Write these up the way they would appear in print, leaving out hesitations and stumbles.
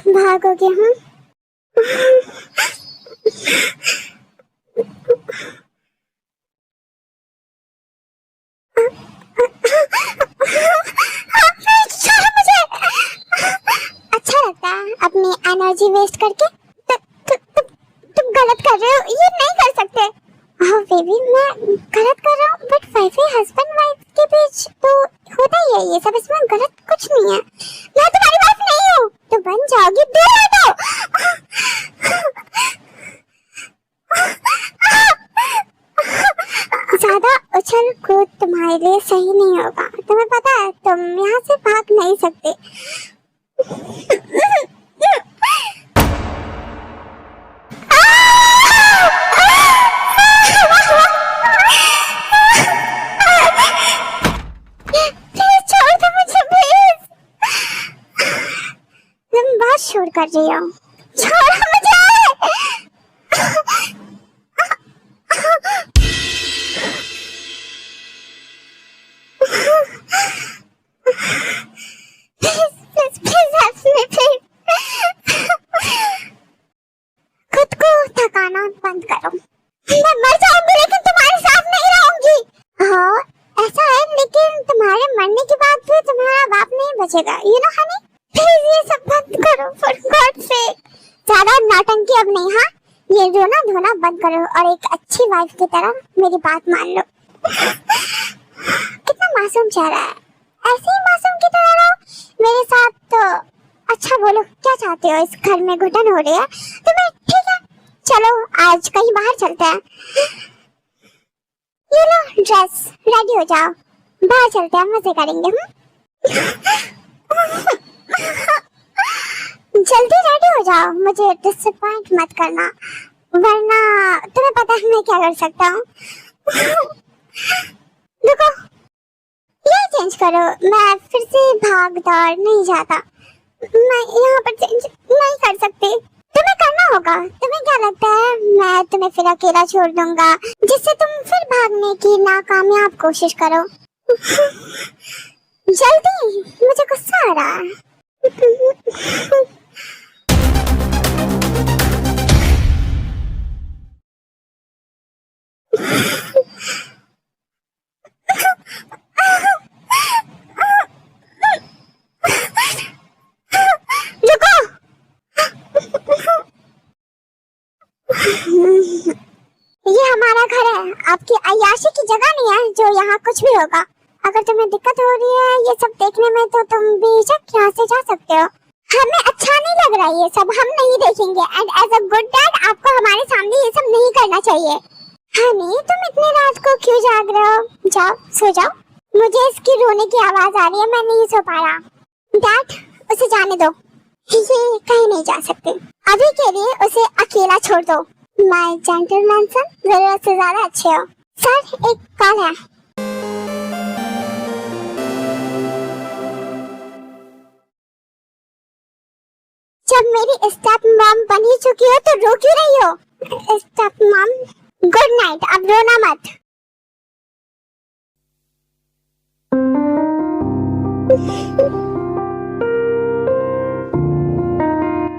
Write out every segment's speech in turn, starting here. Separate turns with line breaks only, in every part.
भागोगे? हम अच्छा लगता है अपनी एनर्जी वेस्ट करके? तुम गलत कर रहे हो, ये नहीं कर सकते। हाँ बेबी, मैं गलत कर रहा हूँ, बट वैसे हस्बैंड वाइफ के बीच तो होता ही है ये सब, इसमें गलत कुछ नहीं है। मैं तुम्हारी वाइफ नहीं हूँ तो बन जाओगी, दूर हटो। ज्यादा उछल कूद तुम्हारे लिए सही नहीं होगा, तुम्हें पता है तुम यहाँ से भाग नहीं सकते। शोर कर रही हो, छोड़ो मुझे। खुद को थकाना बंद करो। मैं मर जाऊंगी लेकिन तुम्हारे साथ नहीं रहूंगी। हाँ ऐसा है, लेकिन तुम्हारे मरने के बाद भी तुम्हारा बाप नहीं बचेगा, यू नो हनी। प्लीज ये सब बंद करो फॉर गॉड से। ज्यादा नौटंकी अब नहीं। हाँ ये रोना धोना बंद करो और एक अच्छी वाइफ की तरह मेरी बात मान लो। कितना मासूम चेहरा है, ऐसे ही मासूम की तरह रहो मेरे साथ। तो अच्छा बोलो क्या चाहते हो? इस घर में घुटन हो रही है तुम्हें, ठीक है चलो आज कहीं बाहर चलते हैं। ये लो ड्रेस, रेडी हो जाओ, बाहर चलते हैं, मजे करेंगे। जल्दी रेडी हो जाओ, मुझे डिसअपॉइंट मत करना, वरना तुम्हें पता है मैं क्या कर सकता हूँ। देखो ये चेंज करो, मैं फिर से भाग दौड़ नहीं जाता, मैं यहाँ पर चेंज नहीं कर सकती, तुम्हें करना होगा। तुम्हें क्या लगता है मैं तुम्हें फिर अकेला छोड़ दूंगा जिससे तुम फिर भागने की नाकामयाब कोशिश करो? जल्दी, मुझे गुस्सा आ रहा है। ये हमारा घर है, आपकी अय्याशी की जगह नहीं है जो यहाँ कुछ भी होगा। अगर तुम्हें दिक्कत हो रही है ये सब देखने में तो तुम बेशक यहाँ से जा सकते हो। हमें अच्छा नहीं लग रहा ये सब, हम नहीं देखेंगे। And as a good dad आपको हमारे सामने ये सब नहीं करना चाहिए। हनी तुम इतने रात को क्यों जाग रहे हो? जाओ सो जाओ, मुझे इसकी रोने की आवाज आ रही है, मैं नहीं सो पा रहा। डैड उसे जाने दो, ये कहीं नहीं जा सकते, अभी के लिए उसे अकेला छोड़ दो। माय जेंटलमैन सन, जरूरत से ज्यादा अच्छे हो। सर एक कॉल है। जब मेरी स्टेप मॉम बन ही चुकी हो तो रो क्यों रही हो? स्टेप मॉम गुड नाइट, अब रोना मत।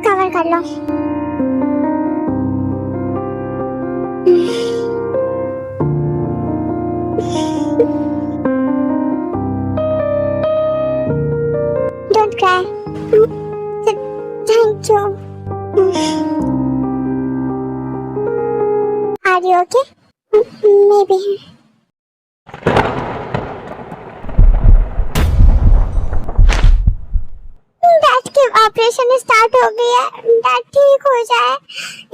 कवर कर लो। Don't cry. Thank you. Are you okay? Maybe. Dad के ऑपरेशन स्टार्ट हो गई है, डैड ठीक हो जाए,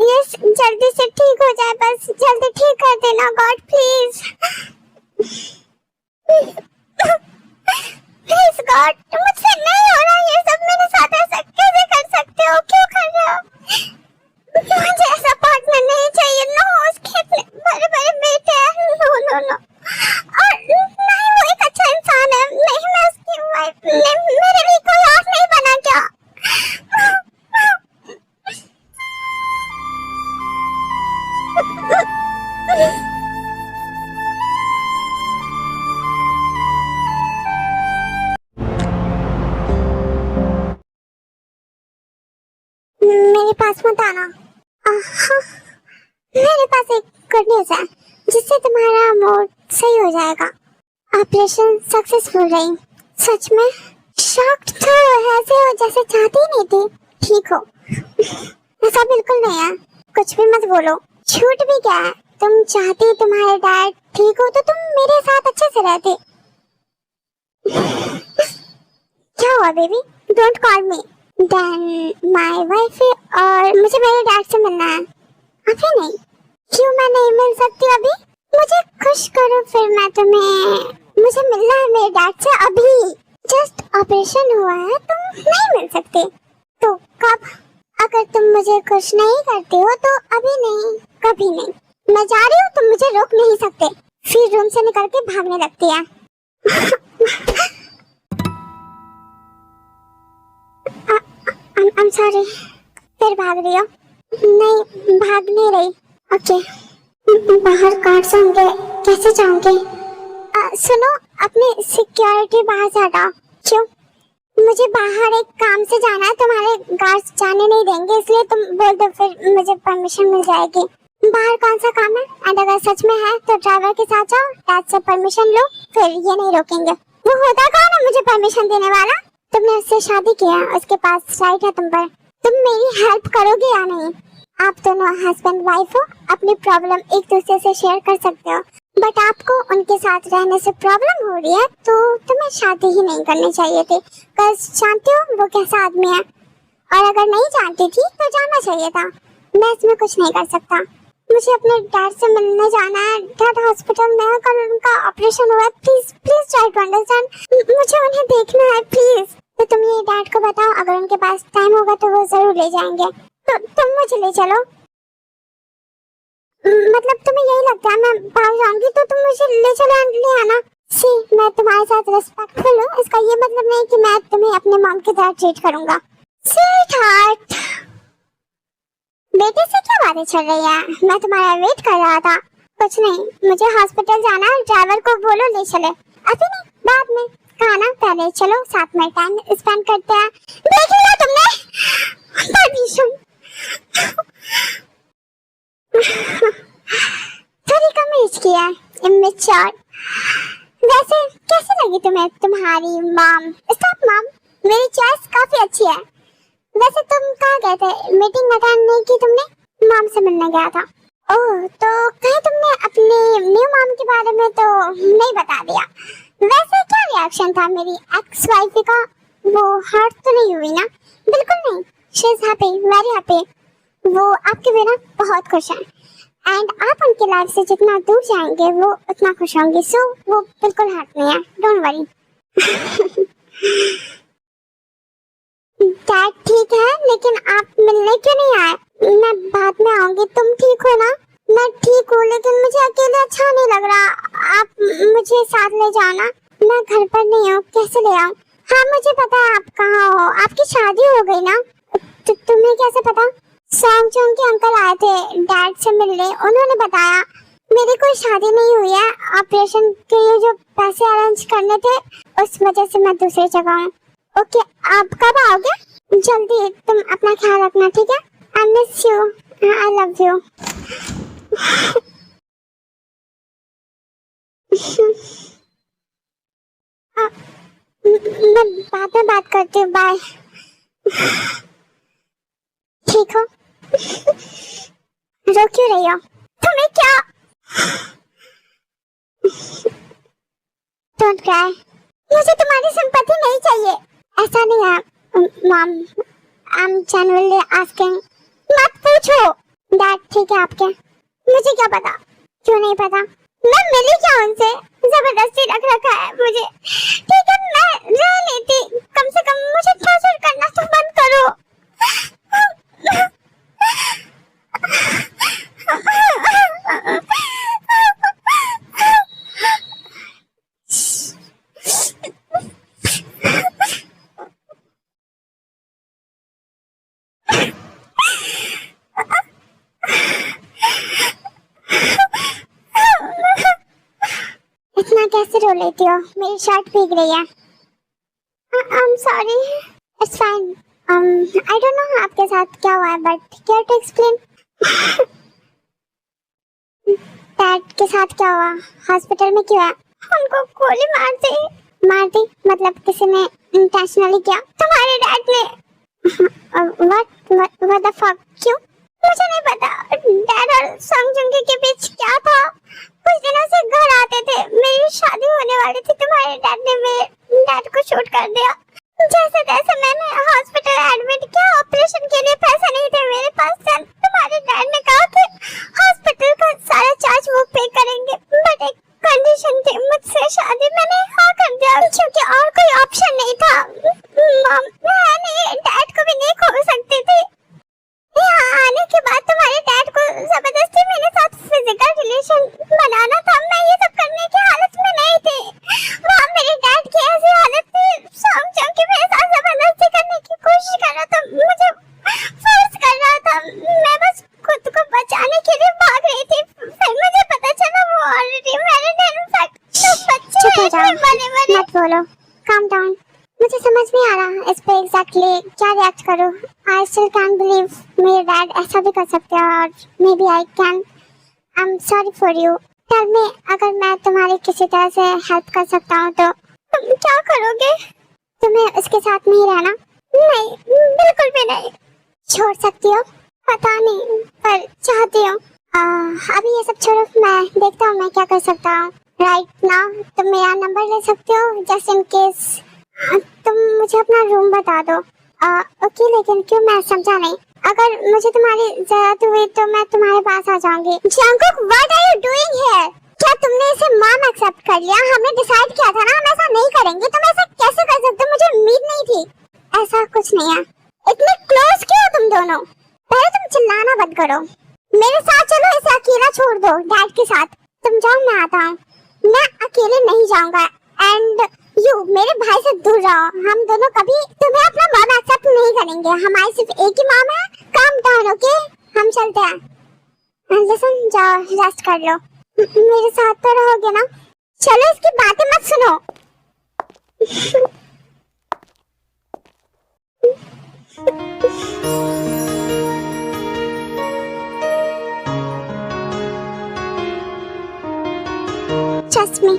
यस जल्दी से ठीक हो जाए, बस जल्दी ठीक कर देना गॉड प्लीज। प्लीज गॉड, मुझसे नहीं हो रहा ये सब, मेरे साथ ऐसा कैसे कर सकते हो, क्यों कर रहे हो? मुझे ऐसा पार्टनर नहीं चाहिए, नो उसके बड़े बड़े बेटे हैं, नो नो नो। और नहीं वो एक अच्छा इंसान है, नहीं मैं उसकी वाइफ, मेरे लिए कोई और नहीं बना क्या? मेरे पास मत आना। हाँ, मेरे पास एक गुड न्यूज है जिससे तुम्हारा मूड सही हो जाएगा। ऑपरेशन सक्सेसफुल रही। सच में शॉक्ड तो ऐसे हो जैसे चाहती ही नहीं थी ठीक हो। ऐसा बिल्कुल नहीं है, कुछ भी मत बोलो। झूठ भी क्या है, तुम चाहती तुम्हारे डैड ठीक हो तो तुम मेरे साथ अच्छे से रहते। क्या हुआ baby? Don't call me then my wife, और मुझे मेरे डैड से मिलना है। अभी नहीं? क्यों मैं नहीं मिल सकती अभी? मुझे खुश करो फिर मैं तुम्हें। मुझे मिलना है मेरे डैड से अभी। जस्ट ऑपरेशन हुआ है, तुम नहीं मिल सकते तो कब? अगर तुम मुझे खुश नहीं करते हो तो अभी नहीं, कभी नहीं। मैं जा रही हूँ, तुम मुझे रोक नहीं सकते। फिर रूम से निकल के भागने लगती है। I'm sorry। फिर भाग रही हो? नहीं, भाग नहीं रही। ओके, बाहर गार्ड्स होंगे, कैसे जाऊंगी? सुनो, अपनी सिक्योरिटी बाहर से हटाओ। क्यों? मुझे बाहर एक काम से जाना है, तुम्हारे गार्ड्स जाने नहीं देंगे, इसलिए तुम बोल दो, फिर मुझे परमिशन मिल जाएगी। बाहर कौन सा काम है? एंड अगर सच में है तो ड्राइवर के साथ जाओ, डैड से परमिशन लो, फिर ये नहीं रोकेंगे। वो होता कौन है मुझे परमिशन देने वाला? तुमने उससे शादी किया, उसके पास राइट है तुम पर। तुम मेरी हेल्प करोगे या नहीं? आप दोनों हस्बैंड वाइफ हो, अपनी प्रॉब्लम एक दूसरे से शेयर कर सकते हो, बट आपको उनके साथ रहने से प्रॉब्लम हो रही है तो तुम्हें शादी ही नहीं करनी चाहिए थी। बस जानती हो वो कैसा आदमी है, और अगर नहीं जानती थी तो जानना चाहिए था। मैं इसमें कुछ नहीं कर सकता। मुझे अपने डैड से मिलने जाना है। डैड हॉस्पिटल में है, कल उनका ऑपरेशन हुआ है। Please please try to understand. मुझे उन्हें देखना है प्लीज। तो तुम ये डैड को बताओ, अगर उनके पास टाइम होगा तो वो जरूर ले जाएंगे। तो तुम मुझे ले चलो। मतलब तुम्हें यही लगता है मैं भाग जाऊंगी तो तुम मुझे ले चलो, ले आना। सी, मैं तुम्हारे साथ रिस्पेक्टफुल हूँ, इसका ये मतलब नहीं कि मैं तुम्हें अपने मॉम की तरह ट्रीट करूंगा। स्वीटहार्ट, बेटे से क्या बातें चल रही है? मैं तुम्हारा वेट कर रहा था। कुछ नहीं, मुझे हॉस्पिटल जाना है, ड्राइवर को बोलो ले चले। अभी नहीं, बाद में। कहा ना, पहले चलो, साथ में टाइम स्पेंड करते हैं। देख लिया तुमने? परमिशन थोड़ी कम एज की है, इमेच्योर। वैसे कैसे लगी तुम्हें तुम्हारी मॉम? स्टॉप मॉम, मेरी चॉइस काफी अच्छी है। वैसे तुम कहाँ गए थे? मीटिंग अटेंड नहीं की तुमने? मॉम से मिलने गया था। ओह, तो कहीं तुमने अपनी न्यू मॉम के बारे में तो नहीं बता दिया। वैसे क्या रिएक्शन था मेरी एक्स वाइफ का? वो हर्ट तो नहीं हुई ना? बिल्कुल नहीं, she is happy, very happy. वो आपके बिना बहुत खुश है, एंड आप उनकी लाइफ से जितना दूर जाएंगे वो उतना खुश होंगे। सो वो बिल्कुल हर्ट नहीं है, डोंट वरी। डैड ठीक है, लेकिन आप मिलने क्यों नहीं आए? मैं बाद में आऊंगी। तुम ठीक हो ना? मैं ठीक हूँ, लेकिन मुझे अकेले अच्छा नहीं लग रहा। आप मुझे साथ ले जाना। मैं घर पर नहीं हूँ, कैसे ले आऊँ? हाँ, मुझे पता है आप कहाँ हो। आपकी शादी हो गई ना? तुम्हें कैसे पता? सॉन्ग चौंग के अंकल आए थे डैड से मिलने, उन्होंने बताया। मेरी कोई शादी नहीं हुई है, ऑपरेशन के लिए जो पैसे अरेंज करने थे उस वजह से मैं दूसरी जगह हूँ। ओके, आप कब आओगे? जल्दी। तुम अपना ख्याल रखना, ठीक है? I miss you, I love you. मैं बाद में बात करती हूँ, बाय। ठीक हो? रो क्यों रही हो? तुम्हें क्या? डोंट क्राई, मुझे तुम्हारी सिंपैथी नहीं चाहिए। ऐसा नहीं है mom, I am genuinely asking. मत पूछो। डैड ठीक है आपके? मुझे क्या पता? क्यों नहीं पता? मैं मिली क्या उनसे? जबरदस्ती रख रखा है मुझे। ठीक है, मैं रह लेती, कम से कम मुझे टॉर्चर करना तो बंद करो। इतना कैसे रो लेती हो? मेरी शर्ट भीग रही है। I am sorry. It's fine, I don't know आपके साथ क्या हुआ है, but care to explain. Dad के साथ क्या हुआ? हॉस्पिटल में क्यों है? उनको गोली मार दी मतलब किसी ने इंटेंशनली किया? तुम्हारे डैड ने? What the fuck? क्यों? मुझे नहीं पता। डैड और संगजुंगी के बीच क्या था? कुछ दिनों से घर आते थे, मेरी शादी होने वाली थी, तुम्हारे डैड ने मेरे डैड को शूट कर दिया। जैसे तैसे मैंने हॉस्पिटल एडमिट किया, ऑपरेशन के लिए पैसे नहीं थे मेरे पास। तुम्हारे डैड ने कहा कि हॉस्पिटल का सारा चार्ज वो पे करेंगे, बट एक कंडीशन थी, मुझसे शादी। मैंने हाँ कर दिया क्योंकि और कोई ऑप्शन नहीं था। मैं डैड को भी नहीं खो सकती थी। यहाँ आने के बाद तुम्हारे डैड को जबरदस्ती मेरे साथ फिजिकल रिलेशन बनाना था। मैं ये सब करने की हालत में नहीं थी। वहाँ मेरे डैड की ऐसी हालत थी, कि मेरे साथ जबरदस्ती करने की कोशिश कर रहा था, मुझे फोर्स कर रहा था। मैं बस खुद को बचाने के लिए भाग रही थी। फिर मुझे पता चला वो ऑलरेडी मैरिड है। इनफैक्ट तो बच्चे हैं। मत बोलो, काम डाउन। मुझे समझ नहीं आ रहा इस पे एग्जैक्टली क्या रिएक्ट करूं। आई स्टिल कैन बिलीव मेरे डैड ऐसा भी कर सकते हैं, और maybe I can. I am sorry for you. Tell me, अगर मैं तुम्हारी किसी तरह से हेल्प कर सकता हूँ तो तुम क्या करोगे? तुम्हें उसके साथ नहीं रहना? नहीं, बिल्कुल भी नहीं। छोड़ सकती हो? पता नहीं, पर चाहती हूँ। अभी ये सब छोड़ो, मैं देखता हूँ मैं क्या कर सकता हूँ। राइट नाउ तुम मेरा नंबर ले सकते हो, जस्ट इन केस। तुम मुझे अपना रूम बता दो। ओके, लेकिन क्यों? मैं समझा नहीं। अगर मुझे तुम्हारी जरूरत हुई तो मैं तुम्हारे पास आ जाऊंगी। Jungkook, what are you doing here? क्या तुमने इसे मॉम एक्सेप्ट कर लिया? हमने डिसाइड किया था ना हम ऐसा नहीं करेंगे। तुम ऐसा कैसे कर सकते हो? मुझे उम्मीद नहीं थी। ऐसा कुछ नहीं है। इतने क्लोज क्यों हो तुम दोनों? पहले तुम चिल्लाना बंद करो। मेरे साथ चलो, इसे अकेला छोड़ दो डैड के साथ। तुम जाओ, मैं आता हूँ। मैं अकेले नहीं जाऊंगा। एंड यू मेरे भाई से दूर रहो। हम दोनों कभी तुम्हें अपना मॉम एक्सेप्ट नहीं करेंगे। हमारी सिर्फ एक ही मॉम है। Calm down, okay? हम चलते हैं। लिसन, जाओ रेस्ट कर लो। मेरे साथ तो रहोगे ना? चलो, इसकी बातें मत सुनो। Trust me.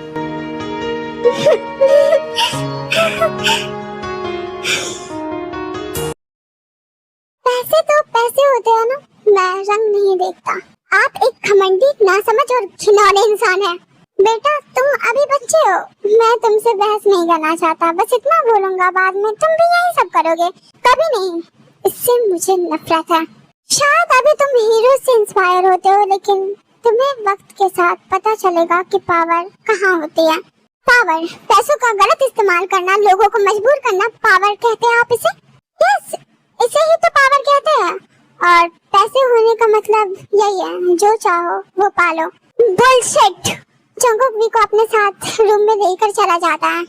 पैसे तो पैसे होते हैं ना, मैं रंग नहीं देखता। आप एक घमंडी, नासमझ और घिनौने इंसान हैं। बेटा, तुम अभी बच्चे हो। मैं तुमसे बहस नहीं करना चाहता, बस इतना बोलूंगा, बाद में तुम भी यही सब करोगे। कभी नहीं। इससे मुझे नफरत है। शायद अभी तुम हीरो से इंस्पायर होते हो, लेकिन तुम्हें वक्त के साथ पता चलेगा कि पावर कहाँ होती है। पावर, पैसों का गलत इस्तेमाल करना, लोगों को मजबूर करना, पावर कहते हैं आप इसे? यस, इसे ही तो पावर कहते हैं। और पैसे होने का मतलब यही है, जो चाहो वो पालो। बुलशिट। जंगकुक वी को अपने साथ रूम में लेकर चला जाता है।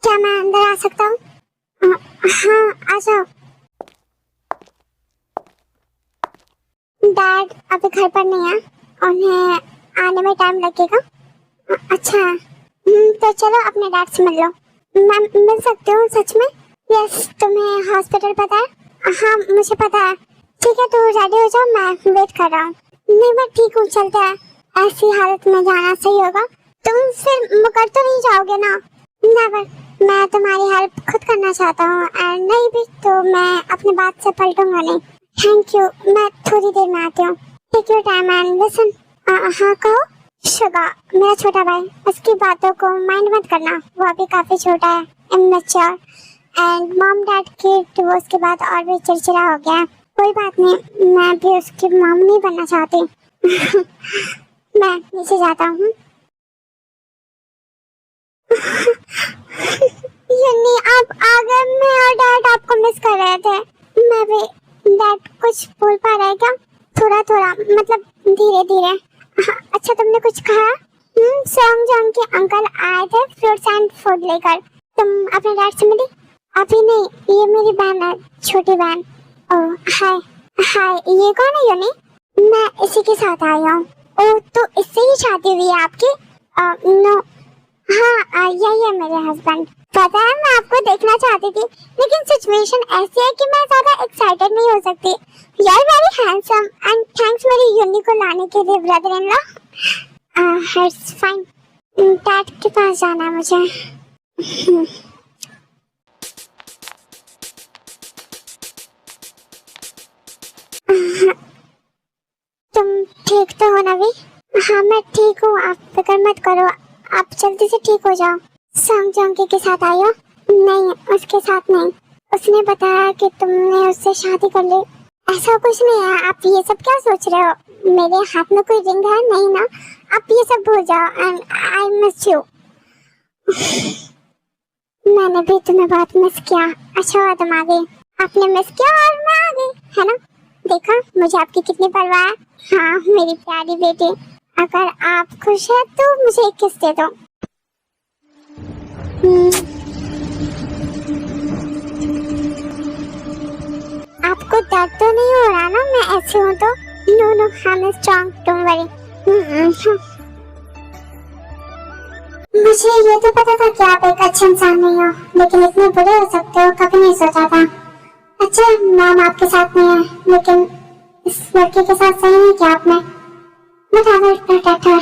क्या मैं अंदर आ सकता हूँ? हाँ, आ जाओ। डैड अभी घर पर नहीं है, उन्हें आने में टाइम लगेगा। अच्छा, तो चलो अपने डैड से मिल लो। मैं मिल सकती हूँ सच में? यस, तुम्हें हॉस्पिटल पता है? हाँ, मुझे पता है। ठीक है, तो रेडी हो जाओ, मैं वेट कर रहा हूँ। नहीं, मैं ठीक हूँ, चलते हैं। ऐसी हालत में जाना सही होगा? तुम फिर मुकर तो नहीं जाओगे ना? नेवर। मैं तुम्हारी हेल्प खुद करना चाहता हूँ, एंड नहीं भी तो मैं अपनी बात से पलटूंगा नहीं। थैंक यू, मैं थोड़ी देर में आती हूँ। Take your time and listen. हाँ, कहो। शुगा, मेरा छोटा भाई, उसकी बातों को माइंड मत करना, वो अभी काफी छोटा है, इमैच्योर। एंड मॉम डैड के डिवोर्स के बाद और भी चिड़चिड़ा हो गया है। कोई बात नहीं, मैं भी उसकी मॉम नहीं बनना चाहती। मैं नीचे जाता हूँ। यूनी, आप आ गए। मैं और डैड आपको मिस कर रहे थे। मैं भी। डैड कुछ बोल पा रहे क्या? थोड़ा थोड़ा, मतलब धीरे धीरे। अच्छा, तुमने कुछ कहा? सॉन्ग के अंकल आए थे फ्रूट्स एंड फूड लेकर। तुम अपने डैड से मिली? अभी नहीं, ये मेरी बहन है, छोटी बहन। ओह हाय। हाय, ये कौन है यूनी? मैं इसी के साथ आई हूँ। ओह, तो इससे ही शादी हुई है आपकी? नो, हाँ, यही है मेरे हस्बैंड। पता है, मैं आपको देखना चाहती थी, लेकिन सिचुएशन ऐसी है कि मैं ज्यादा एक्साइटेड नहीं हो सकती। You are very handsome and thanks मेरी यूनी को लाने के लिए brother in law. It's fine, dad के पास जाना है मुझे। तुम ठीक तो हो ना भी? हाँ, मैं ठीक हूँ, आप फिक्र मत करो, आप जल्दी से ठीक हो जाओ। सॉन्ग जोंकी के साथ आई हो? नहीं, उसके साथ नहीं। उसने बताया कि तुमने उससे शादी कर ली। ऐसा कुछ नहीं है, आप ये सब क्या सोच रहे हो? मेरे हाथ में कोई रिंग है नहीं ना, आप ये सब भूल जाओ। And I miss you. मैंने भी तुम्हें बहुत मिस किया। अच्छा हुआ तुम आ गई। आपने मिस किया और मैं आ गई, है ना? देखा, मुझे आपकी कितनी परवाह है। हाँ मेरी प्यारी बेटी, अगर आप खुश है तो मुझे एक किस दे दो। आपको दर्द तो नहीं हो रहा ना मैं ऐसे हूँ तो? No no, I am strong, don't worry. मुझे ये तो पता था कि आप एक अच्छे इंसान नहीं हो, लेकिन इतने बुरे हो सकते हो कभी नहीं सोचा था। अच्छा, मैम आपके साथ नहीं है, लेकिन इस लड़के के साथ सही नहीं किया आपने। But I will protect her.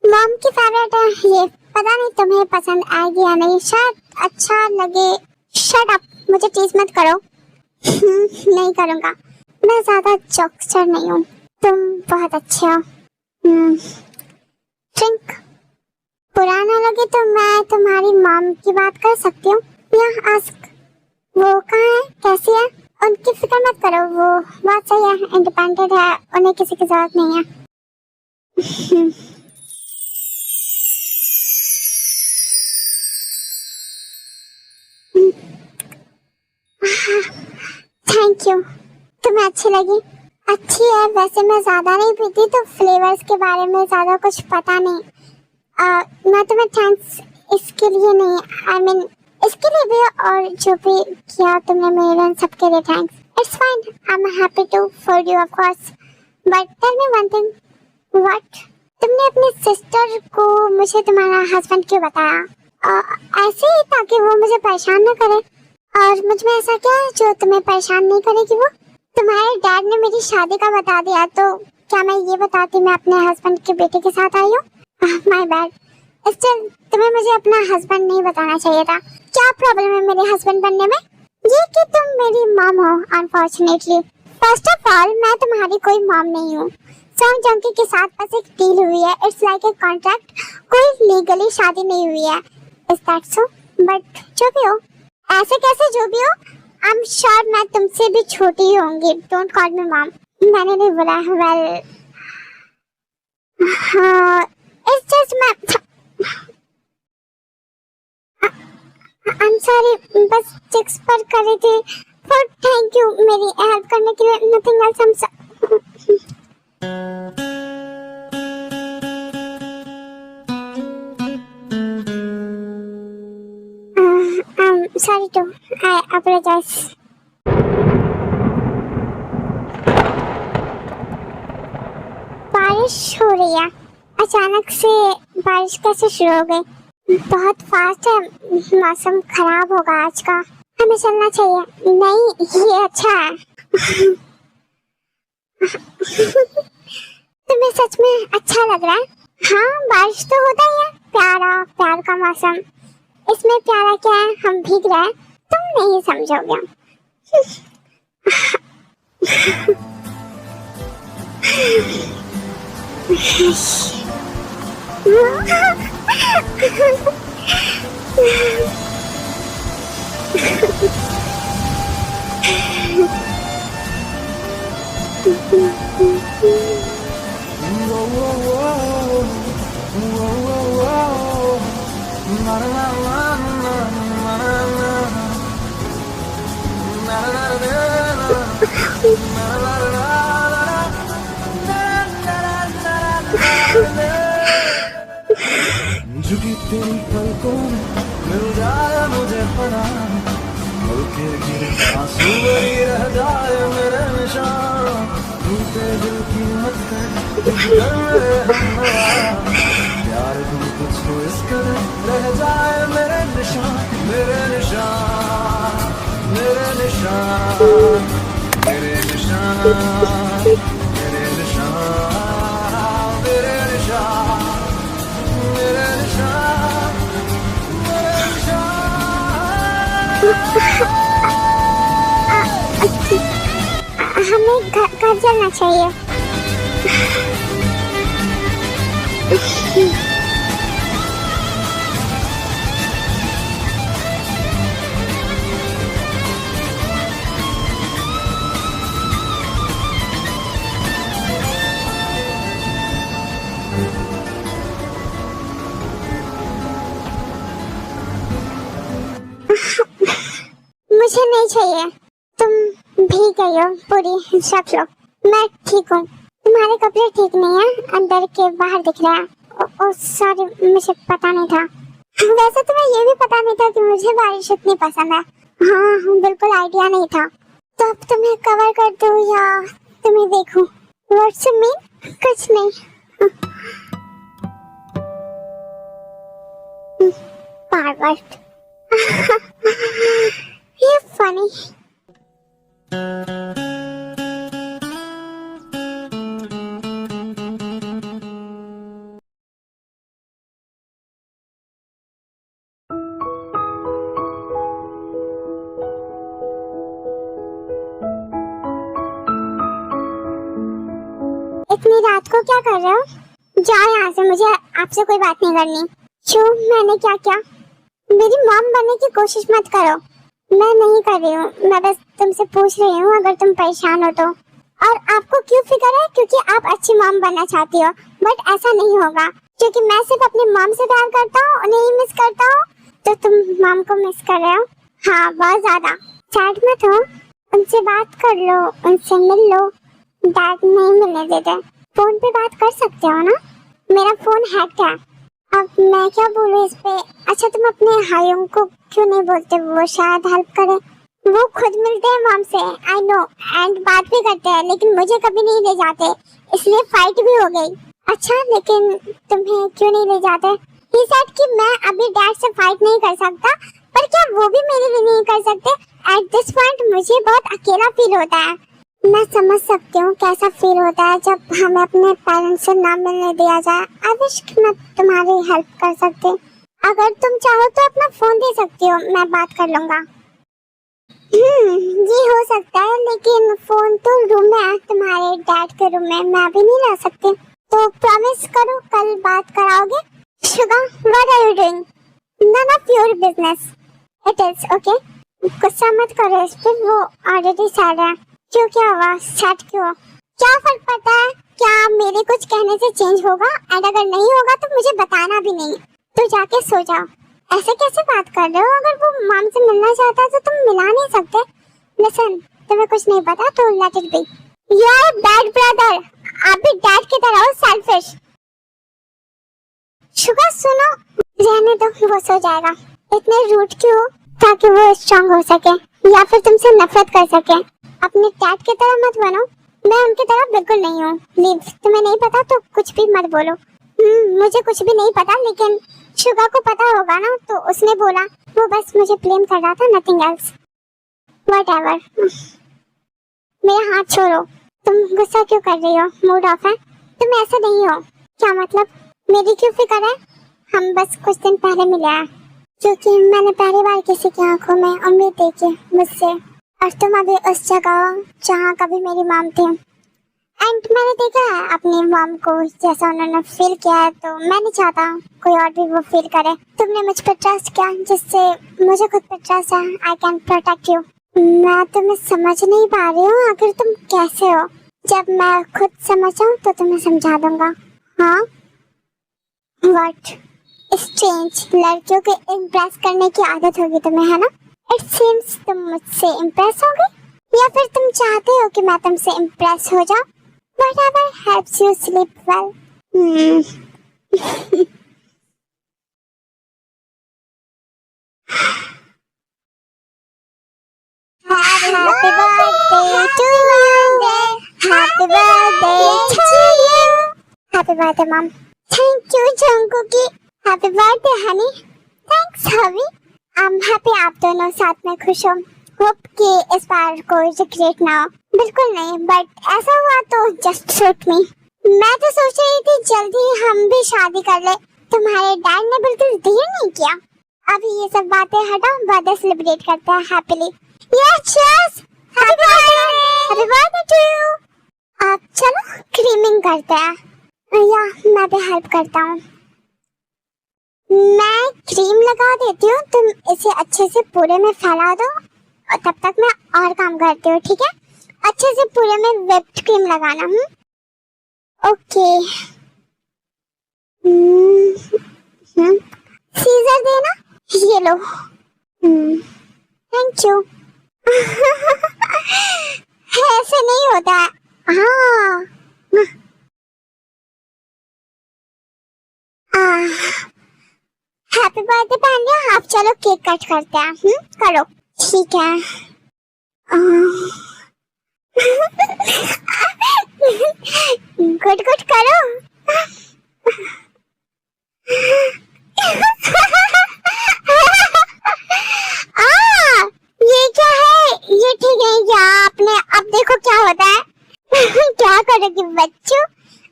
Mom की फेवरेट है ये, पता नहीं तुम्हें पसंद आएगी या नहीं, शायद अच्छा लगे। शट अप, मुझे टीज मत करो। नहीं करूँगा, मैं ज्यादा जोक्स्टर नहीं हूँ। तुम बहुत अच्छे हो। ड्रिंक बुरा ना लगे तो मैं तुम्हारी मॉम की बात कर सकती हूँ। या आस्क, वो कहाँ है, कैसी है? उनकी फिक्र मत करो, वो बहुत सही है, इंडिपेंडेंट है, उन्हें किसी की जरूरत नहीं है। थैंक यू, तुम्हें अच्छी लगी? अच्छी है, वैसे मैं ज्यादा नहीं पीती तो फ्लेवर्स के बारे में ज्यादा कुछ पता नहीं। मैं तुम्हें थैंक्स इसके लिए नहीं, आई मीन इसके लिए भी, और जो भी किया तुमने मेरे सबके लिए thanks. It's fine, I am happy to for you of course, but tell me one thing. What? तुमने अपनी सिस्टर को मुझे तुम्हारा हस्बैंड क्यों बताया? ऐसे ही ताकि वो मुझे परेशान न करे। और मुझ में ऐसा क्या है जो तुम्हें परेशान नहीं करेगी? वो तुम्हारे डैड ने मेरी शादी का बता दिया, तो क्या मैं ये बताती मैं अपने हस्बैंड के बेटे के साथ आई हूँ? My bad. स्टिल तुम्हें मुझे अपना हस्बैंड नहीं बताना चाहिए था। क्या प्रॉब्लम है मेरे हस्बैंड बनने में? ये कि तुम मेरी मॉम हो अनफॉर्चुनेटली। फर्स्ट ऑफ ऑल मैं तुम्हारी कोई मॉम नहीं हूँ। सॉन्ग जोंकी के साथ बस एक डील हुई है, इट्स लाइक ए कॉन्ट्रैक्ट, कोई लीगली शादी नहीं हुई है। Is that so? बट जो भी हो, ऐसे कैसे जो भी हो, आई एम श्योर मैं तुमसे भी छोटी ही होंगी। Don't call me mom. मैंने नहीं बोला। वेल हाँ, इट्स जस्ट मैं आई एम सॉरी, बस चिक्स पर कर रही थी। फॉर थैंक यू मेरी हेल्प करने के लिए, nothing else. I'm sorry too. I apologize. बारिश हो रही है अचानक से। बारिश कैसे शुरू हो गई? बहुत फास्ट है, मौसम खराब होगा आज का, हमें चलना चाहिए। नहीं, ये अच्छा है। तुम्हें सच में अच्छा लग रहा है? हाँ, बारिश तो होता ही है, प्यारा प्यार का मौसम। इसमें प्यारा क्या है, हम भीग रहे हैं, तुम नहीं समझोगे।
झुकी तेरी पलकों में मिल जाए मुझे पना, हल्के गिरे आंसू बरी रह जाए मेरे निशान, टूटे दिल की मत कर मेरे हमनवा, प्यार तुम कुछ हो इस कदर रह जाए मेरे निशान, मेरे निशान, मेरे निशान, मेरे निशान, मेरे निशान, मेरे निशान, मेरे निशान, मेरे निशान।
हमें घर जाना चाहिए। मुझे नहीं चाहिए, तुम भीग गई हो पूरी, रख लो, मैं ठीक हूँ। तुम्हारे कपड़े ठीक नहीं है, अंदर के बाहर दिख रहा है। ओ सॉरी, मुझे पता नहीं था। वैसे तुम्हें ये भी पता नहीं था कि मुझे बारिश इतनी पसंद है। हाँ, बिल्कुल आइडिया नहीं था। तो अब तुम्हें कवर कर दूँ या तुम्हें देखूं? What's you mean? कुछ नहीं। पार्वत। ये फनी। इतनी रात को क्या कर रहे हो? जाओ यहाँ से, मुझे आपसे कोई बात नहीं करनी। क्यों, मैंने क्या किया? मेरी मॉम बनने की कोशिश मत करो। मैं नहीं कर रही हूँ, मैं बस तुमसे पूछ रही हूँ अगर तुम परेशान हो तो। और आपको क्यों फिक्र है? क्योंकि आप अच्छी मॉम बनना चाहती हो, बट ऐसा नहीं होगा क्योंकि मैं सिर्फ अपनी मॉम से प्यार करता हूँ, उन्हें ही मिस करता हूँ। तो तुम मॉम को मिस कर रहे हो? हाँ, बहुत ज्यादा। सैड मत हो, उनसे बात कर लो, उनसे मिल लो। डैड नहीं मिलने देते। फोन पे बात कर सकते हो ना? मेरा फोन हैक है। अब मैं क्या बोलूं इस पे? अच्छा, तुम अपने भाइयों को क्यों नहीं बोलते? वो शायद हेल्प करे। वो खुद मिलते हैं मॉम से, आई नो, एंड बात भी करते हैं, लेकिन मुझे कभी नहीं ले जाते, इसलिए फाइट भी हो गई। अच्छा, लेकिन तुम्हें क्यों नहीं ले जाते? ही सेड कि मैं अभी डैड से फाइट नहीं कर सकता, पर क्या वो भी मेरे लिए नहीं कर सकते? एट दिस पॉइंट मुझे बहुत अकेला फील होता है। मैं समझ सकती हूँ कैसा फील होता है जब हमें अपने पेरेंट्स से ना मिलने दिया जाए। आई विश मैं तुम्हारी हेल्प कर सकती। अगर तुम चाहो तो अपना फोन दे सकती हो, मैं बात कर लूंगा। ये हो सकता है, लेकिन फोन तो रूम में है, तुम्हारे डैड के रूम में, मैं भी नहीं ला सकती। तो प्रॉमिस करो कल बात कराओगे? Sugar, what are you doing? None of your business. It is okay. गुस्सा मत करो इस पे, वो ऑलरेडी सैड है। क्यों, क्या हुआ? सैड क्यों? क्या फर्क पड़ता है? क्या मेरे कुछ कहने से चेंज होगा? एंड अगर नहीं होगा तो मुझे बताना भी नहीं। तो जाके सो जाओ। ऐसे कैसे बात कर रहे हो? अगर वो मॉम से मिलना चाहता है तो तुम मिला नहीं सकते? लिसन, तुम्हें कुछ नहीं पता तो let it be. You are bad brother. आप भी डैड की तरह हो, सेल्फिश। शुगर सुनो, रहने दो, वो सो जाएगा। इतने रूड क्यों? ताकि वो स्ट्रांग हो सके या फिर तुमसे नफरत कर सके। अपने डैड की तरह मत बनो। मैं उनकी तरह बिल्कुल नहीं हूँ। लीव, तुम्हें नहीं पता तो कुछ भी मत बोलो। मुझे कुछ भी नहीं पता, लेकिन शुगा को पता होगा ना, तो उसने बोला। वो बस मुझे ब्लेम कर रहा था, नथिंग एल्स। व्हाटएवर। मेरा हाथ छोड़ो। तुम गुस्सा क्यों कर रही हो? मूड ऑफ है? तुम ऐसा नहीं हो। क्या मतलब? मेरी क्यों फिक्र है? हम बस कुछ दिन पहले मिले हैं, क्योंकि मैंने पहली बार किसी की आंखों में उम्मीद देखी मुझसे। और तुम अभी उस जगह हो जहाँ कभी मेरी मॉम थी। एंड मैंने देखा है अपनी मॉम को, जैसा उन्होंने फील किया है, तो मैं नहीं चाहता कोई और भी वो फील करे। तुमने मुझ पर ट्रस्ट किया, जिससे मुझे खुद पर ट्रस्ट है। I can protect you. मैं तुम्हें समझ नहीं पा रही हूँ, आखिर तुम कैसे हो? जब मैं खुद समझ जाऊँ तो तुम्हें समझा दूंगा। हाँ, व्हाट? स्ट्रेंज लड़कियों को इम्प्रेस करने की आदत होगी तुम्हें, है ना? इट सीम्स तुम मुझसे इम्प्रेस हो गई, या फिर तुम चाहते हो कि मैं तुमसे इम्प्रेस हो जाऊं? Whatever helps you sleep well. Birthday mom. Thank you जंकुकी। Happy birthday honey. थैंक्स हवी। आई एम हैप्पी आप दोनों साथ में खुश हो। होप कि इस बार कोई रिग्रेट ना हो। बिल्कुल नहीं, बट ऐसा हुआ तो जस्ट सूट मी। मैं तो सोच रही थी जल्दी हम भी शादी कर ले। तुम्हारे डैड ने बिल्कुल देर नहीं किया। अभी ये सब बातें हटाओ, बर्थडे सेलिब्रेट करते हैं happily. Yes cheers. Happy birthday to you. अब चलो क्रीमिंग करते हैं। या मैं भी हेल्प करता हूँ। मैं क्रीम लगा देती हूँ, तुम इसे अच्छे से पूरे में फैला दो और तब तक मैं और काम करती हूँ, ठीक है? अच्छे से पूरे में व्हिप्ड क्रीम लगाना। ओके। सीजर देना। ये लो। Thank you. ऐसे नहीं होता है। हाँ। हैप्पी बर्थडे पहन आप चलो केक कट करते हैं। करो। ठीक है। गुड गुड करो। ये क्या है? ये ठीक है क्या आपने? अब देखो क्या होता है। क्या करोगे बच्चों?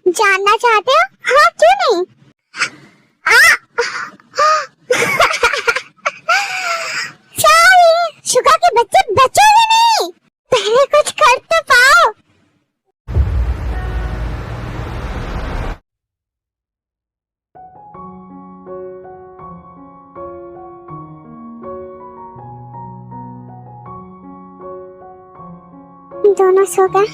जानना चाहते हो? हाँ क्यों नहीं? शुगा के बच्चे बचोगे नहीं। पहले कुछ कर तो पाओ। दोनों सो गए।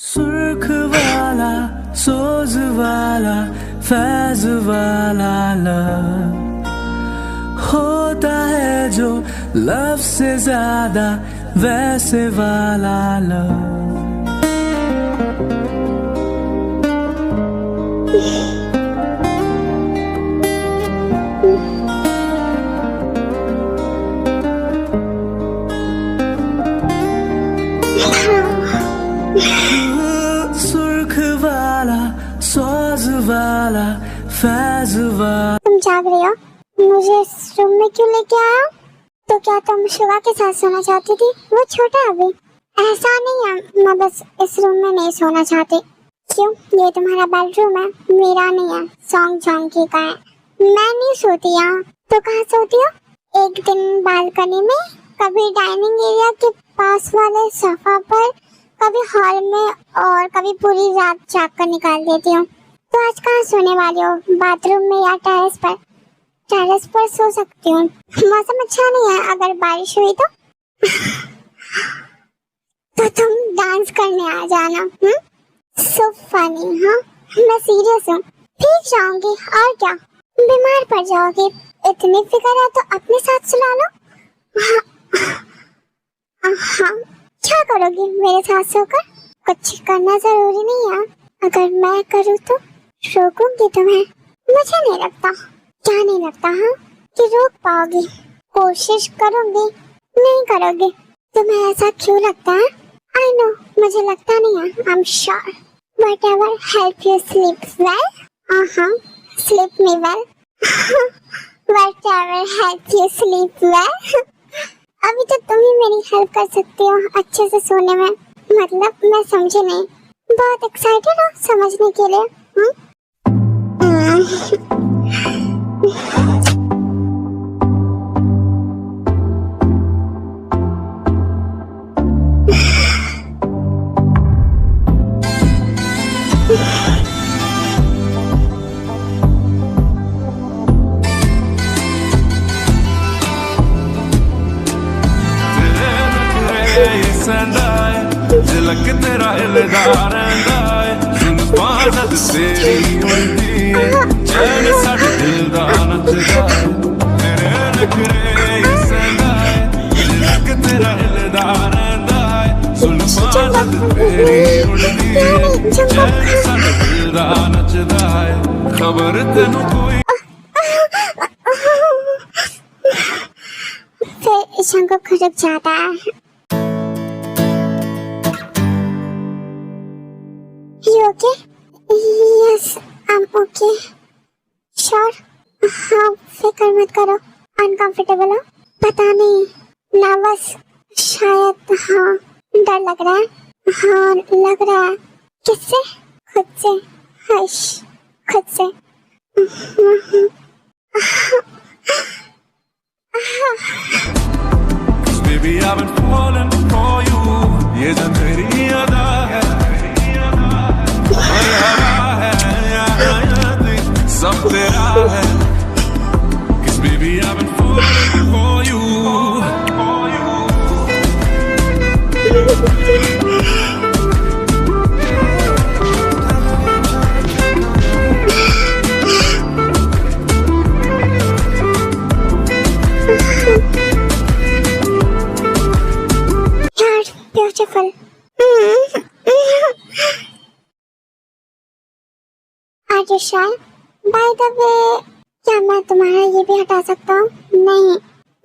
सुर्ख वाला, सोज वाला, फैज वाला लव होता है जो लव से ज्यादा वैसे वाला लव। सुर्ख वाला, सोज वाला, फैज वाला।
तुम जाग रही हो? मुझे इस रूम में क्यों लेके आया? तो क्या तुम शिवा के साथ सोना चाहती थी? वो छोटा है अभी। ऐसा नहीं है, मैं बस इस रूम में नहीं सोना चाहती। क्यों? ये तुम्हारा बेडरूम है, मेरा नहीं है। सॉन्ग जानकी का है। मैं नहीं सोती यहाँ। तो कहाँ सोती हो? एक दिन बालकनी में, कभी डाइनिंग एरिया के पास वाले सोफा पर, कभी हॉल में और कभी पूरी रात जाग कर निकाल देती हूँ। तो आज कहाँ सोने वाली हो? बाथरूम में या टेरेस पर? टेरेस पर सो सकती हूँ। मौसम अच्छा नहीं है, अगर बारिश हुई तो तुम डांस करने आ जाना। So funny. हाँ मैं सीरियस हूँ। ठीक जाऊंगी और क्या, बीमार पड़ जाओगी। इतनी फिक्र है तो अपने साथ सुला लो। हाँ क्या करोगी मेरे साथ सोकर? कुछ करना जरूरी नहीं है। अगर मैं करूँ तो रोकूंगी तुम्हें? मुझे नहीं लगता। क्या नहीं लगता? हाँ कि रोक पाओगी? कोशिश करूंगी। नहीं करोगे? तुम्हें ऐसा क्यों लगता है? आई नो मुझे लगता नहीं है। I am sure. Whatever help you sleep well. Sleep me well. Whatever help you sleep well. अभी तो तुम ही मेरी हेल्प कर सकती हो अच्छे से सोने में। मतलब मैं समझी नहीं। बहुत एक्साइटेड हो समझने के लिए?
झलक तेरा हिलदा रहंदा है, जुल्फां जद तेरी उड़दी है, चैन साडे दिल दा नचदा है, तेरे नखरे सदा है, झलक तेरा हिलदा रहंदा है, जुल्फां जद तेरी उड़दी है, चैन साडे दिल दा नचदा है, खबर तेनू कोई।
फिर शंकर खुरक जाता है। okay? Yes, I'm okay. Sure. हाँ, फिक्र मत करो. अनकंफर्टेबल हो? पता नहीं. नर्वस? शायद. हाँ. डर लग रहा है? हाँ, लग रहा है. किससे? खुद से. हश. खुद से.
Baby, I've been falling for you. ये जो मेरी अदा है, और हवा है, यादें सब तेरा है. 'Cause baby, I've been falling for you.
Beautiful. Are you shy? By the way, क्या मैं तुम्हारा ये भी हटा सकता हूँ? नहीं.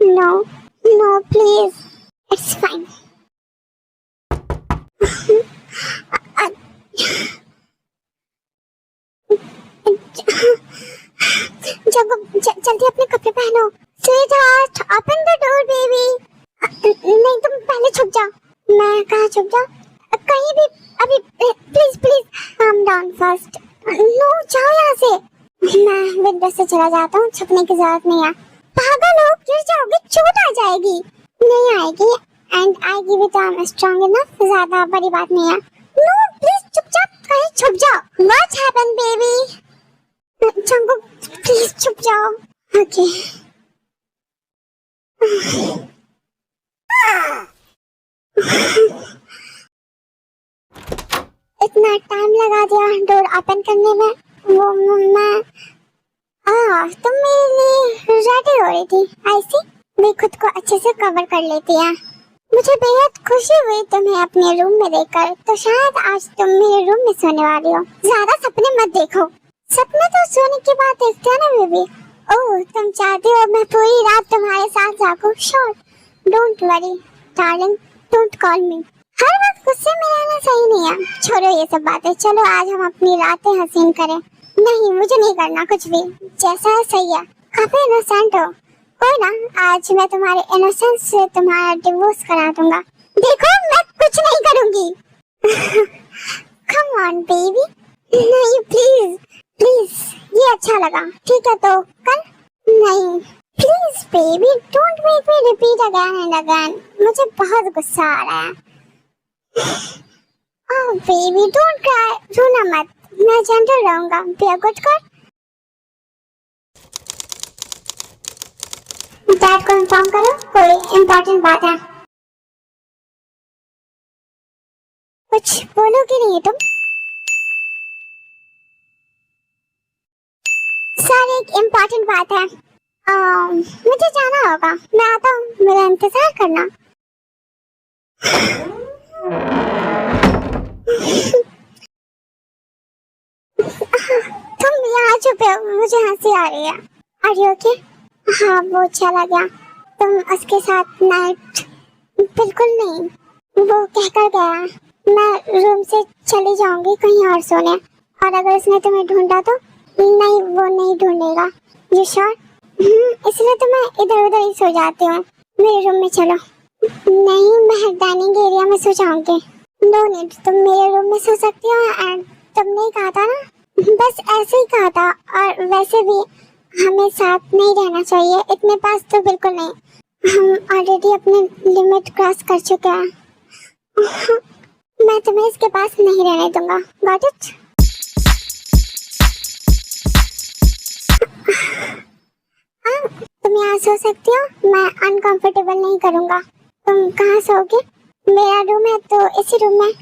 No. No, please. It's fine. जल्दी अपने कपड़े पहनो. Sweetheart, open the door, baby. नहीं, तुम पहले छुप जाओ. मैं कहाँ छुप जाऊँ? कहीं भी. अभी please please calm down first. No, जाओ यहाँ से. मैं विंडो से चला जाता हूँ. छुपने की जरूरत नहीं है. पागल हो, गिर जाओगे, चोट आ जाएगी. नहीं आएगी. एंड आएगी भी तो I'm strong enough. ज्यादा बड़ी बात नहीं है. नो प्लीज चुपचाप कहीं छुप जाओ. What happened, baby? Jangu please छुप जाओ. ओके. इतना टाइम लगा दिया डोर ओपन करने में. वो मैं तुम मेरे लिए रेडी हो रही थी. ऐसी भी खुद को अच्छे से कवर कर लेती है. मुझे बेहद खुशी हुई तुम्हें अपने रूम में देखकर. तो शायद आज तुम मेरे रूम में सोने वाली हो. ज्यादा सपने मत देखो. सपने तो सोने की बात देखते हैं ना बेबी. ओह, तुम चाहती हो मैं पूरी रात तुम्हारे साथ जागूं? Sure. Don't worry darling. Don't call me. हर वक्त गुस्से में रहना सही नहीं है. छोड़ो ये सब बातें. चलो आज हम अपनी रातें हसीन करें. नहीं, मुझे नहीं करना कुछ भी. जैसा है सही है. काफी इनोसेंट हो. कोई ना, आज मैं तुम्हारे इनोसेंस से तुम्हारा डिवोर्स करा दूंगा. देखो, मैं कुछ नहीं करूंगी. Come on baby. नहीं, प्लीज प्लीज. ये अच्छा लगा. ठीक है तो कल. नहीं please baby, don't make me repeat again and again. मुझे बहुत गुस्सा आ रहा है. ओह बेबी, डोंट क्राई. रोना मत. मैं जेंटल रहूंगा. Be a good girl. Dad को इन्फॉर्म करो, कोई इम्पोर्टेंट बात है. कुछ बोलोगे नहीं तुम? सर, एक इम्पोर्टेंट बात है. मुझे जाना होगा. मैं आता हूँ. मेरा इंतजार करना. तुम यहाँ छुपे हो. मुझे हंसी आ रही है. Are you okay? हाँ, वो चला गया. तुम उसके साथ नाइट? बिल्कुल नहीं. वो कहकर गया मैं रूम से चली जाऊंगी कहीं और सोने. और अगर उसने तुम्हें ढूंढा तो? नहीं, वो नहीं ढूंढेगा. You sure? इसलिए तो मैं इधर उधर ही सो जाती हूँ. मेरे रूम में चलो. नहीं, मैं डाइनिंग एरिया में सो जाऊंगी. No need. तुम मेरे रूम में सो सकती हो. एंड तुमने कहा था ना? बस ऐसे ही कहा था. और वैसे भी हमें साथ नहीं रहना चाहिए. इतने पास तो बिल्कुल नहीं. हम ऑलरेडी अपने लिमिट क्रॉस कर चुके हैं. मैं तुम्हें इसके पास नहीं रहने दूंगा. Got it? तुम यहाँ सो सकती हो. मैं अनकंफर्टेबल नहीं करूँगा. तुम कहाँ सोओगे? मेरा रूम है तो इसी रूम में.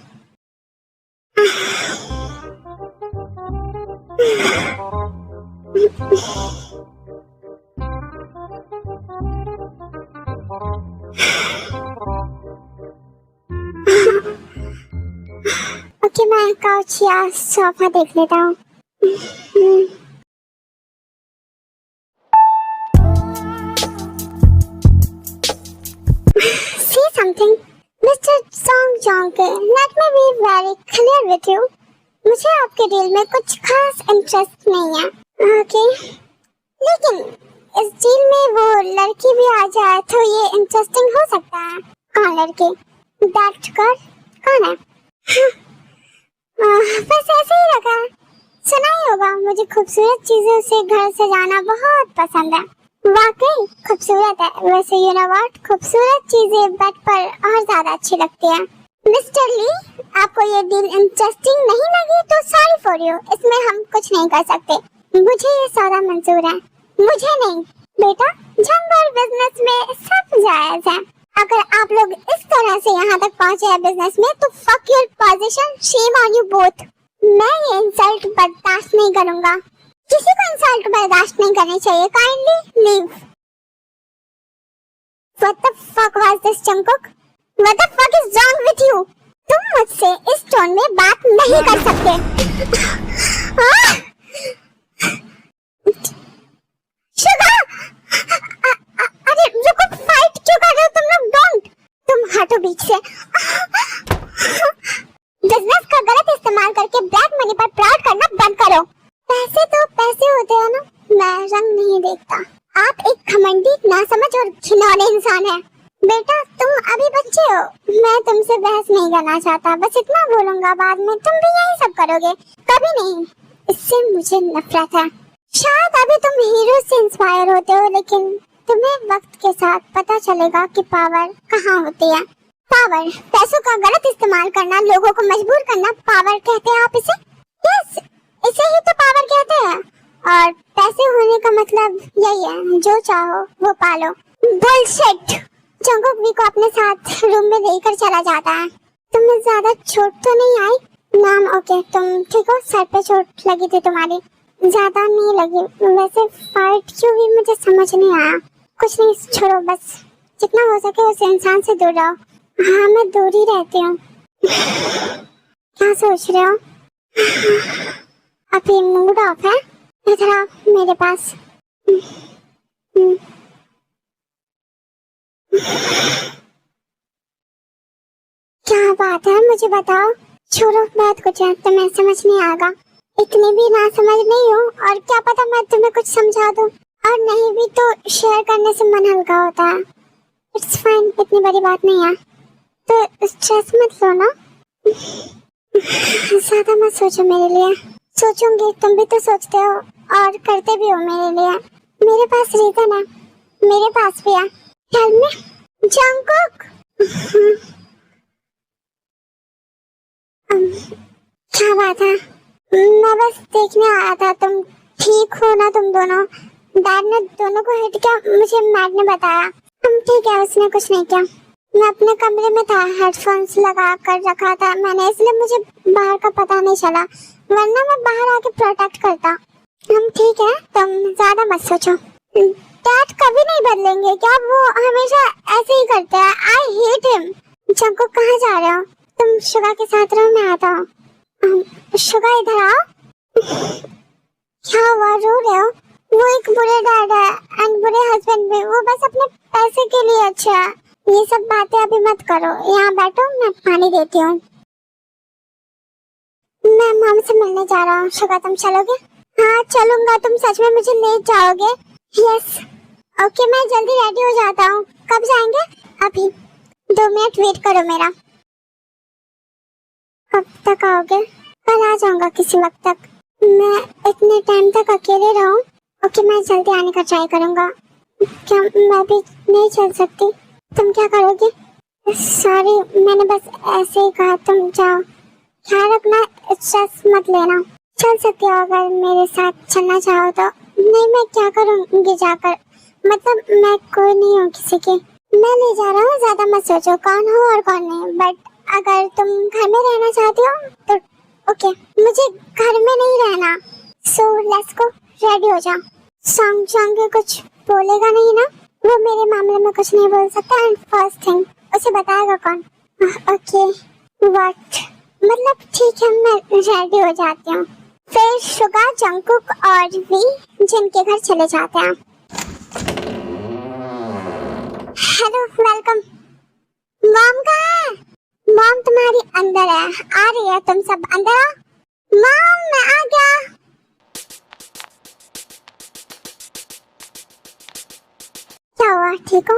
ओके, मैं काउच या सोफा देख लेता हूँ. Say something, Mr. Song Jonke. Let me be very clear with you. मुझे आपके डील में कुछ खास इंटरेस्ट नहीं है। ओके, लेकिन इस डील में वो लड़की भी आ जाए तो ये इंटरेस्टिंग हो सकता है। कौन लड़की? दैट गर्ल कौन है? बस ऐसे ही रखा, सुना ही होगा मुझे खूबसूरत चीजों से घर सजाना बहुत पसंद है। वाकई खूबसूरत है। वैसे यू नो व्हाट, खूबसूरत चीजें बेड पर और ज्यादा अच्छी लगती है। मिस्टर ली, आपको ये डील इंटरेस्टिंग नहीं लगी तो सॉरी फॉर यू, इसमें हम कुछ नहीं कर सकते। मुझे ये सौदा मंजूर है। मुझे नहीं बेटा, जंगल बिजनेस में सब जायज है। अगर आप लोग इस तरह से यहाँ तक पहुँचे हैं बिजनेस में तो fuck your position, shame on you both. मैं ये इंसल्ट बर्दाश्त नहीं करूँगा। किसी को इंसल्ट बर्दाश्त नहीं करनी चाहिए। Kindly leave. What the fuck was this, Jungkook? What the fuck is wrong with you? तुम मुझसे इस टोन में बात नहीं कर सकते। शुगा, अरे रुको, फाइट क्यों कर रहे हो तुम लोग? डोंट, तुम हटो बीच से। बिजनेस का गलत इस्तेमाल करके ब्लैक मनी पर प्राउड करना बंद करो। पैसे तो पैसे होते हैं ना, मैं रंग नहीं देखता। आप एक घमंडी, नासमझ और घिनौने इंसान हैं। बेटा तुम अभी बच्चे हो, मैं तुमसे बहस नहीं करना चाहता, बस इतना बोलूंगा, बाद में तुम भी यही सब करोगे। कभी नहीं, इससे मुझे नफरत है। शायद अभी तुम हीरो से इंस्पायर होते हो, लेकिन तुम्हें वक्त के साथ पता चलेगा कि पावर कहाँ होती है। पावर, पैसों का गलत इस्तेमाल करना, लोगों को मजबूर करना, पावर कहते हैं आप इसे? यस, इसे ही तो पावर कहते हैं। और पैसे होने का मतलब यही है, जो चाहो वो पालो। बुलशिट। जंगकुक वी को अपने साथ रूम में लेकर चला जाता है। तुम्हें ज्यादा चोट तो नहीं आई? मैम ओके, तुम ठीक हो? सर पे चोट लगी थी तुम्हारी? ज्यादा नहीं लगी। वैसे फाइट क्यों हुई मुझे समझ नहीं आया। कुछ नहीं, छोड़ो, बस जितना हो सके उस इंसान से दूर रहो। हाँ मैं दूर ही रहती हूँ। क्या सोच रहे हो? अभी मूड ऑफ है। इधर आओ मेरे पास। क्या बात है, मुझे बताओ। छोड़ो, बहुत कुछ है, तुम्हें समझ नहीं आएगा। इतनी भी ना समझ नहीं हो, और क्या पता मैं तुम्हें कुछ समझा दूं, और नहीं भी तो शेयर करने से मन हल्का होता है। इट्स फाइन, इतनी बड़ी बात नहीं है, तो स्ट्रेस मत लो ना। ज्यादा मत सोचो मेरे लिए। सोचूंगी, तुम भी तो सोचते हो और करते भी हो मेरे लिए। मेरे पास रीजन है, मेरे पास भी है। Tell me Jungkook. क्या बात है? मैं बस देखने आया था, तुम ठीक हो ना? तुम दोनों, डैड ने दोनों को हिट किया, मुझे मैड ने बताया। हम ठीक है, उसने कुछ नहीं किया। मैं अपने कमरे में था, हेडफोन्स लगा कर रखा था मैंने, इसलिए मुझे बाहर का पता नहीं चला, वरना मैं बाहर आके प्रोटेक्ट करता। हम ठीक है, तुम ज्यादा मत सोचो। डैड कभी नहीं बदलेंगे क्या? वो हमेशा ऐसे ही करते हैं। I hate him. जंगकुक कहाँ जा रहे हो? तुम शुगा के साथ रहो, मैं आता हूँ। शुगा इधर आओ। क्या हुआ, रो रहे हो? वो एक बुरे डैड है एंड बुरे हस्बैंड भी, वो बस अपने पैसे के लिए अच्छा है। ये सब बातें अभी मत करो, यहाँ बैठो, मैं पानी देती हूँ। मैं मॉम से मिलने जा रहा हूँ। शुगा तुम चलोगे? हाँ चलूंगा, तुम सच में मुझे ले जाओगे? यस ओके, मैं जल्दी रेडी हो जाता हूँ। कब जाएंगे? अभी 2 मिनट वेट करो मेरा। कब तक आओगे? कल आ जाऊंगा किसी वक्त तक। मैं इतने टाइम तक अकेले रहूं? ओके, मैं जल्दी आने का ट्राई करूंगा। क्या मैं भी नहीं चल सकती? तुम क्या करोगे? सॉरी, मैंने बस ऐसे ही कहा, तुम जाओ। ख्याल रखना, स्ट्रेस मत लेना। चल सकती हो अगर मेरे साथ चलना चाहो तो। नहीं, मैं क्या करूंगी जाकर, मतलब मैं कोई नहीं हूँ किसी की। मैं ले जा रहा हूँ, ज्यादा मत सोचो कौन हो और कौन नहीं। बट अगर तुम घर में रहना चाहती हो तो ओके, मुझे घर में नहीं रहना। सो लेट्स गो, रेडी हो जा। सॉन्ग के कुछ बोलेगा नहीं ना? वो मेरे मामले में कुछ नहीं बोल सकता। एंड फर्स्ट थिंग, उसे बताएगा कौन? ओके व्हाट, मतलब ठीक है, मैं रेडी हो जाती हूँ। फिर शुगा, जंगकुक और वी जिनके घर चले जाते हैं। Hello, welcome. मॉम कहाँ है? मॉम तुम्हारी अंदर है, आ रही है, तुम सब अंदर आओ। मॉम मैं आ गया। क्या हुआ, ठीक हो?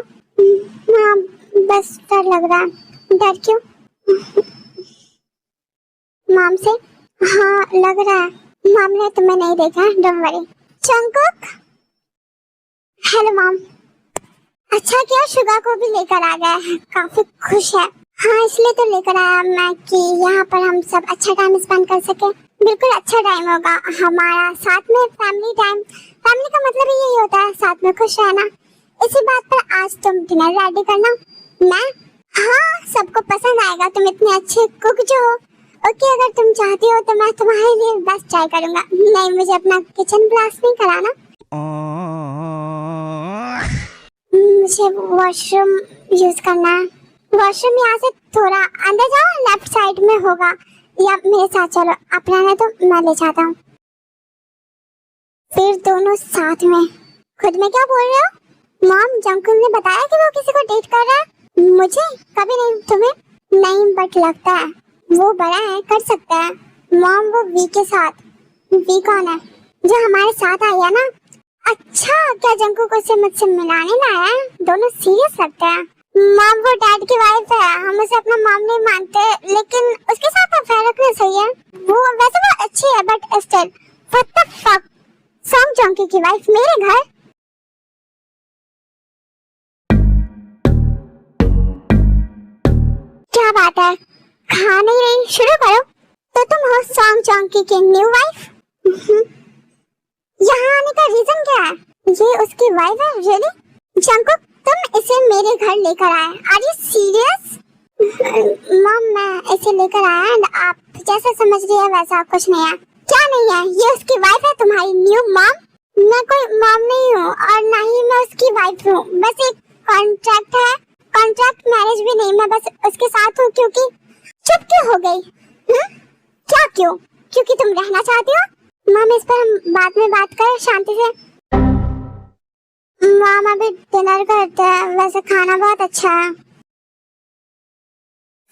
हाँ बस डर लग रहा है। डर क्यों? मॉम से? हाँ लग रहा है। मॉम ने तुम्हें नहीं देखा, don't worry. Jungkook. Hello mom. अच्छा किया शुगा को भी लेकर आ गया है, काफी खुश है। हाँ इसलिए तो लेकर आया मैं कि यहाँ पर हम सब अच्छा टाइम स्पेंड कर सके। बिल्कुल अच्छा टाइम होगा हमारा साथ में, फैमिली टाइम। फैमिली का मतलब यही होता है साथ में खुश रहना। इसी बात पर आज तुम डिनर रेडी करना। मैं? हाँ सबको पसंद आएगा, तुम इतने अच्छे कुक जो हो। ओके अगर तुम चाहती हो तो मैं तुम्हारे लिए बेस्ट ट्राई करूंगा। नहीं मुझे अपना किचन ब्लास्ट नहीं कराना। मुझे वॉशरूम यूज करना है। वॉशरूम यहाँ से थोड़ा अंदर जाओ, लेफ्ट साइड में होगा, या मेरे साथ चलो। आप रहने तो मैं ले जाता हूँ। फिर दोनों साथ में। खुद में क्या बोल रहे हो? मॉम जंकुक ने बताया कि वो किसी को डेट कर रहा है। मुझे? कभी नहीं। तुम्हें? नहीं बट लगता है वो बड़ा है, कर सकता है। मॉम वो वी के साथ। वी कौन है? जो हमारे साथ आई है ना। अच्छा क्या जंकुक उसे मुझसे मिलाने लाया है? दोनों सीरियस लगते हैं। मॉम वो डैड की वाइफ है, हम उसे अपना मॉम नहीं मानते, लेकिन उसके साथ अफेयर रखना सही है। वो वैसे वो अच्छी है but still what the fuck. Song Jungkook की वाइफ मेरे घर? क्या बात है, खा नहीं रही? शुरू करो। तो तुम हो सॉन्ग जंकुक की न्यू वाइफ? यहाँ आने का रीजन क्या है? ये उसकी वाइफ है? रियली? जंकुक तुम इसे मेरे घर लेकर आए? Are you serious? मॉम मैं इसे लेकर आया एंड आप जैसा समझ रही है वैसा कुछ नहीं है। क्या नहीं है? ये उसकी वाइफ है, तुम्हारी न्यू मॉम। मैं कोई मॉम नहीं हूँ और ना ही मैं उसकी वाइफ हूँ, बस एक कॉन्ट्रैक्ट है। कॉन्ट्रैक्ट मैरिज भी नहीं, मैं बस उसके साथ हूँ। क्योंकि चुप क्यों हो गई? क्या क्यों? क्योंकि तुम रहना चाहती हो? मॉम इस पर हम बाद में बात करें शांति से। मॉम अभी डिनर करते हैं, वैसे खाना बहुत अच्छा है।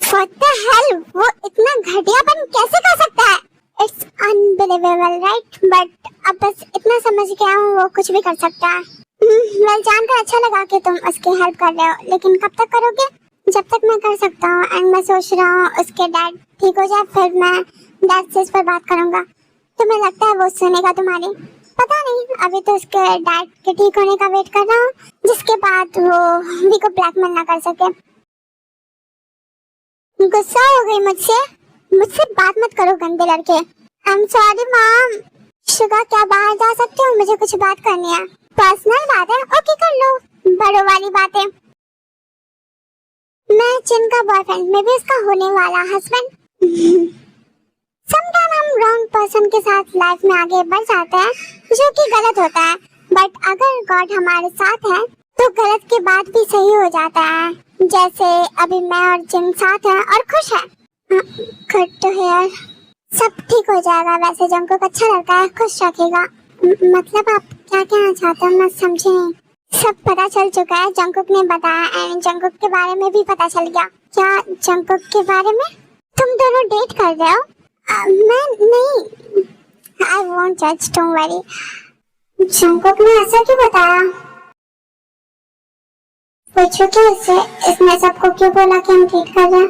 What the hell? वो इतना घटियापन कैसे कर सकता है? It's unbelievable, right? But अब बस इतना समझ गया हूँ वो कुछ भी कर सकता है। वेल जानकर अच्छा लगा कि तुम उसकी हेल्प कर रहे हो, लेकिन कब तक करोगे? जब तक मैं कर सकता हूँ। एंड मैं सोच रहा हूँ उसके डैड ठीक हो जाए फिर मैं डैड से इस पर बात करूंगा। तुम्हें लगता है वो सुनेगा तुम्हारी? पता नहीं, अभी तो उसके डैड के ठीक होने का वेट कर रहा हूँ, जिसके बाद वो वी को ब्लैकमेल ना कर सके। गुस्सा हो गई मुझसे? मुझसे बात मत करो गंदे लड़के। आई एम सॉरी मॉम। शुगा क्या बाहर जा सकते हो? मुझे कुछ बात करनी है। पर्सनल बात है? ओके कर लो, बड़ों वाली बातें। मैं चिन का बॉयफ्रेंड, मे बी उसका होने वाला हस्बैंड। समटाइम हम रॉन्ग पर्सन के साथ लाइफ में आगे बढ़ जाते हैं, जो कि गलत होता है। बट अगर गॉड हमारे साथ है तो गलत के बाद भी सही हो जाता है। जैसे अभी मैं और जिन साथ हैं और खुश है। Good to hear. सब ठीक हो जाएगा। वैसे जंकुक अच्छा लड़का है, खुश रखेगा। मतलब आप क्या कहना चाहते हो? मैं समझी नहीं। सब पता चल चुका है, जंकुक ने बताया एंड जंकुक के बारे में भी पता चल गया। क्या जंकुक के बारे में? तुम दोनों डेट कर रहे हो? मैं नहीं। I won't judge, don't worry. Jungkook ने ऐसा क्यों बताया? पूछो क्या इससे? इसने सबको क्यों बोला कि हम डेट कर रहे हैं?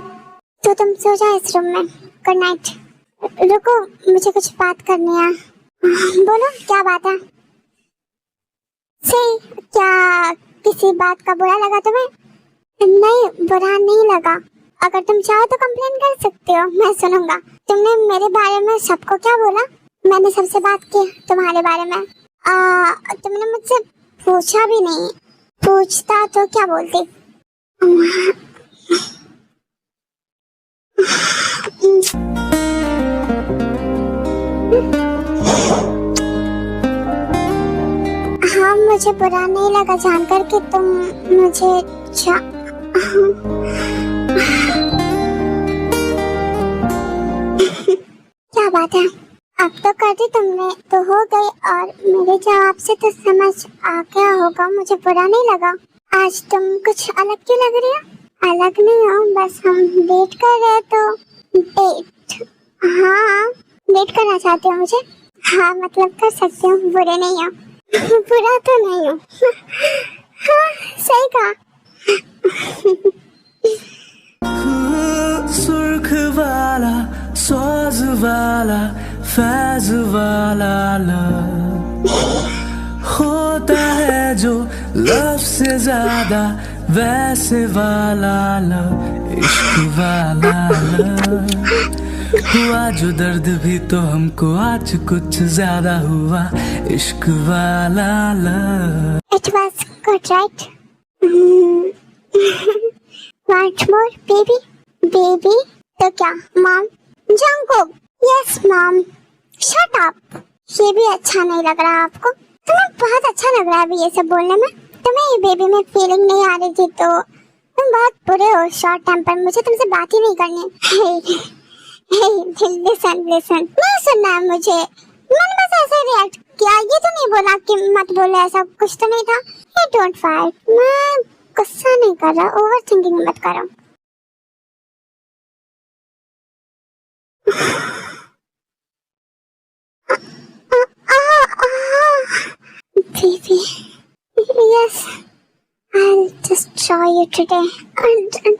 तो तुम सो जाओ इस रूम में। Good night. रुको मुझे कुछ बात करनी है। बोलो क्या बात है? सही, क्या किसी बात का बुरा लगा तुम्हें? नहीं बुरा नहीं लगा। अगर तुम चाहो तो कंप्लेन कर सकते हो, मैं सुनूंगा। तुमने मेरे बारे में सबको क्या बोला? मैंने सबसे बात की तुम्हारे बारे में। तुमने मुझसे पूछा भी नहीं। पूछता तो क्या बोलती? हाँ मुझे बुरा नहीं लगा जानकर कि तुम मुझे क्या बात है? अब तो कर दी तुमने तो हो गई, और मेरे जवाब से तो समझ आ गया होगा मुझे बुरा नहीं लगा। आज तुम कुछ अलग क्यों लग रही हो? अलग नहीं हो, बस हम डेट कर रहे तो। डेट? हाँ डेट करना चाहते हो मुझे? हाँ मतलब कर सकते हो, बुरे नहीं हो। बुरा तो नहीं हो। हाँ सही कहा।
सुर्ख वाला, सोज वाला, फैज वाला लव होता है जो लव से ज्यादा वैसे वाला लव, इश्क वाला लव। हुआ जो दर्द भी तो हमको आज कुछ ज्यादा हुआ, इश्क वाला love.
It was good, right? Want more, baby? Baby? तो क्या, mom? Jungkook? Yes, mom. Shut up. ये भी अच्छा नहीं लग रहा आपको? तुम्हें बहुत अच्छा लग रहा है अभी ये सब बोलने में। तुम्हें ये बेबी में फीलिंग नहीं आ रही थी तो तुम बहुत बुरे हो, शॉर्ट टेम्पर। मुझे तुमसे बात ही नहीं करनी। लिसन नहीं सुनना है मुझे। मैंने बस ऐसे रिएक्ट किया, ये तो नहीं बोला कि मत बोले, ऐसा कुछ तो नहीं था। Hey, don't fight. मैं गुस्सा नहीं कर रहा, ओवर थिंकिंग मत करो। Baby, yes, I'll just draw you today.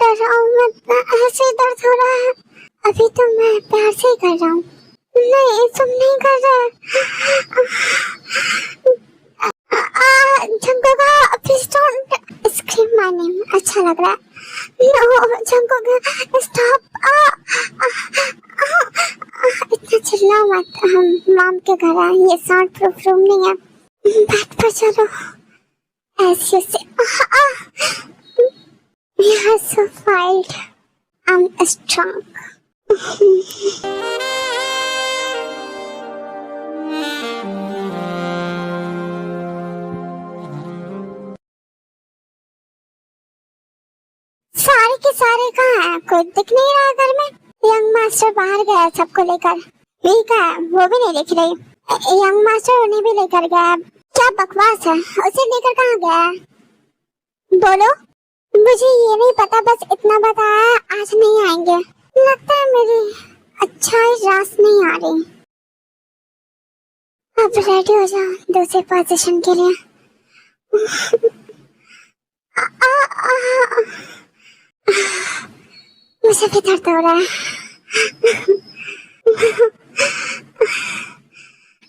डराओ मत, ऐसे दर्द हो रहा है। अभी तो मैं प्यार से ही कर रहा हूँ। नहीं तुम नहीं कर रहे। जंगोक, please don't scream my name. अच्छा लग रहा है। नो जंगोक, स्टॉप। इतना चिल्लाओ मत, हम मॉम के घर आए, ये साउंड प्रूफ रूम नहीं है। बैठ पर चलो। ऐसे से You are so wild. I'm strong. सारे के सारे कहाँ हैं? कोई दिख नहीं रहा घर में। यंग मास्टर बाहर गया सबको लेकर। ये कहाँ है? वो भी नहीं दिख रही। यंग मास्टर उन्हें भी लेकर गया। क्या बकवास है, उसे लेकर कहाँ गया? बोलो। मुझे ये नहीं पता, बस इतना बताया आज नहीं आएंगे। लगता है मेरी अच्छाई रास नहीं आ रही। अब रेडी हो जाओ दूसरे पोजीशन के लिए। मुझे भी दर्द हो रहा है।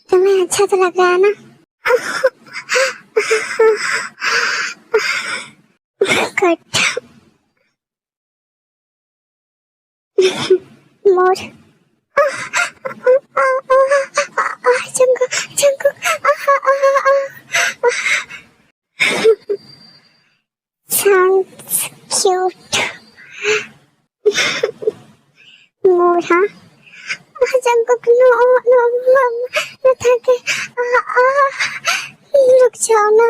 तुम्हें अच्छा तो लग रहा है ना? गुड। मोर। जंगू जंगू। Sounds cute. मोर, हाँ। जंगू, नो मैं थक गई। रुक जाओ ना।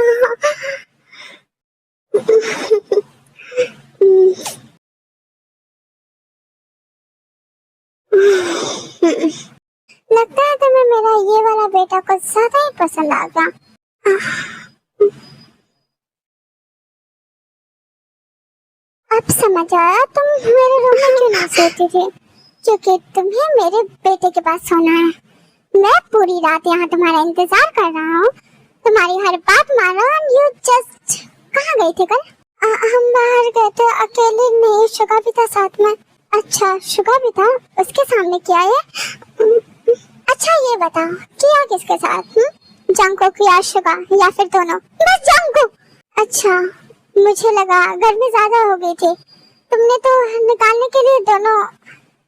लगता है तुम्हें मेरा ये वाला बेटा कुछ ज्यादा ही पसंद आ गया। अब समझ आया तुम मेरे रूम में क्यों नहीं सोती थी, क्योंकि तुम्हें मेरे बेटे के पास सोना है। मैं पूरी रात यहाँ तुम्हारा इंतजार कर रहा हूँ, तुम्हारी हर बात मान रहा हूँ। यू जस्ट कहाँ गई थी कल? हम बाहर गए थे अकेले। नहीं, शुगा भी था साथ में। अच्छा, शुगा भी था, उसके सामने किया है? अच्छा ये बताओ, किया किसके साथ? जंगकोक या शुगा या फिर दोनों? बस जंगकोक। अच्छा, मुझे लगा गर्मी ज्यादा हो गई थी, तुमने तो निकालने के लिए दोनों।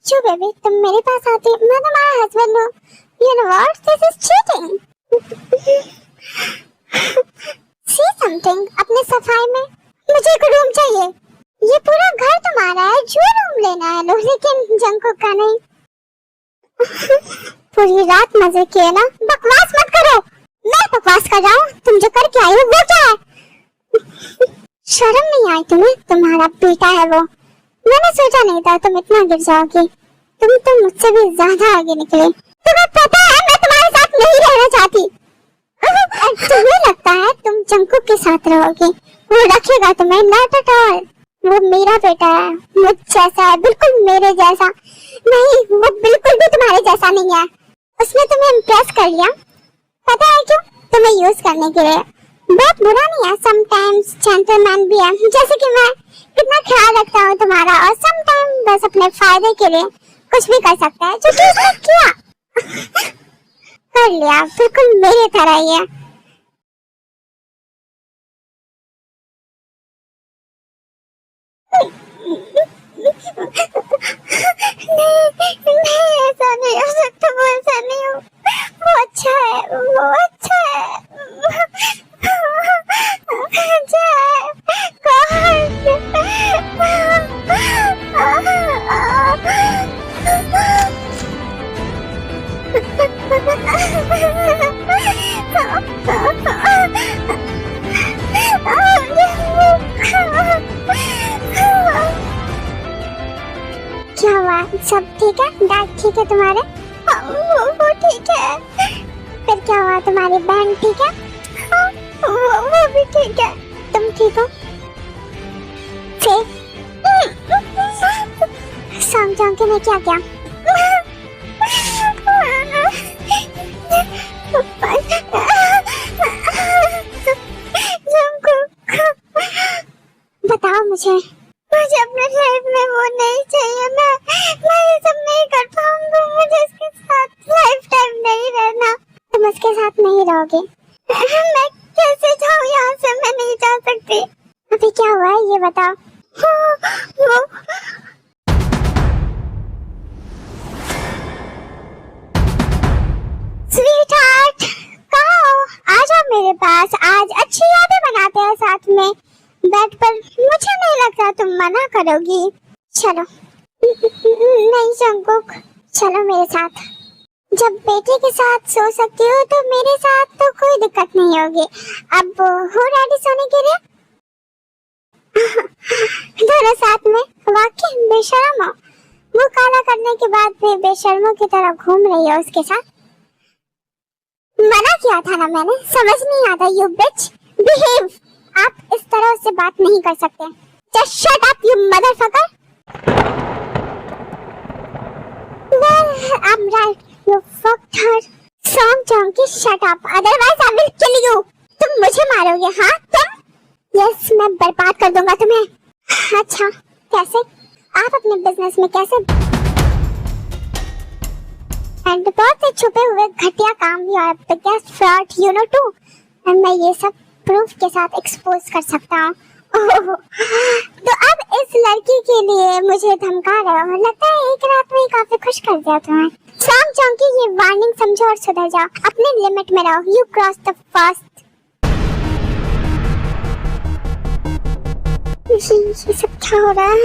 क्यों बेबी, तुम मेरे पास आती, मैं तुम्हारा हस्बैंड हूँ। You know what? This is cheating. See something? अपने सफाई में मुझे एक रूम चाहिए। ये पूरा घर तुम्हारा है, जो रूम लेना है लो, लेकिन जंगकोक का नहीं। पूरी रात मजे किए ना? बकवास मत करो। मैं बकवास कर रहा हूँ? तुम जो करके आई हो वो क्या है? शर्म नहीं आई तुम्हें? तुम्हारा बेटा है वो। मैंने सोचा नहीं था तुम इतना गिर जाओगी। तुम तो मुझसे भी ज्यादा आगे निकले। तुम्हें पता है मैं तुम्हारे साथ नहीं रहना चाहती। तुम्हें लगता है तुम जंगकोक के साथ रहोगी, वो रखेगा तुम्हें? Not at all. वो मेरा बेटा है, मुझ जैसा है, बिल्कुल मेरे जैसा। नहीं, वो बिल्कुल भी तुम्हारे जैसा नहीं है। उसने तुम्हें इम्प्रेस कर लिया। पता है क्यों? तुम्हें यूज करने के लिए। बहुत बुरा नहीं है, समटाइम्स जेंटलमैन भी है। जैसे कि मैं कितना ख्याल रखता हूँ तुम्हारा, और समटाइम बस अपने फायदे के लिए कुछ भी कर सकता है, जो कि उसने किया। कर लिया, बिल्कुल मेरी तरह ही है। नहीं, ऐसा नहीं हो सकता, वो ऐसा नहीं हो। वो अच्छा है, वो अच्छा है, अच्छा है। क्या हुआ? सब ठीक है? डैड ठीक है तुम्हारे? हाँ, वो ठीक है। फिर क्या हुआ? तुम्हारी बहन ठीक है? हाँ, वो भी ठीक है। तुम ठीक हो? समझाऊं कि मैं क्या क्या? बताओ मुझे अपने लाइफ में वो नहीं चाहिए। मैं ये सब नहीं कर पाऊंगा। मुझे इसके साथ लाइफ टाइम नहीं रहना। तुम उसके साथ नहीं रहोगे। मैं कैसे जाऊँ यहाँ से? मैं नहीं जा सकती। अभी क्या हुआ है ये बताओ। वो स्वीटहार्ट, कहाँ हो? आ जाओ मेरे पास। आज अच्छी यादें बनाते हैं साथ में बेड पर। मुझे नहीं लगता तुम मना करोगी। चलो। नहीं जंगकुक, चलो मेरे साथ। जब बेटे के साथ सो सकती हो तो मेरे साथ तो कोई दिक्कत नहीं होगी। अब हो रेडी सोने के लिए? दोनों साथ में? वाकई बेशर्म हो। वो काला करने के बाद भी बेशर्मों की तरह घूम रही हो उसके साथ। मना किया था ना मैंने, समझ नहीं आता। You beach, behave. आप इस तरह से बात नहीं कर सकते। Just shut up, you motherfucker. Well, I'm right. You fucked her. Song Chong, shut up. Otherwise, I will kill you. तुम मुझे मारोगे, हाँ? तुम? Yes, मैं बर्बाद कर दूंगा तुम्हें। अच्छा, कैसे? आप अपने बिजनेस में कैसे? And बहुत से छुपे हुए घटिया काम भी और biggest fraud, you know too. And मैं ये सब प्रूफ के साथ एक्सपोज कर सकता हूँ। तो अब इस लड़की के लिए मुझे धमका रहे हो? लगता है एक रात में ही काफी खुश कर दिया तुम्हें। सॉन्ग चौंकी, ये वार्निंग समझो और सुधर जाओ। अपने लिमिट में रहो। You cross the first. ये सब क्या हो रहा है?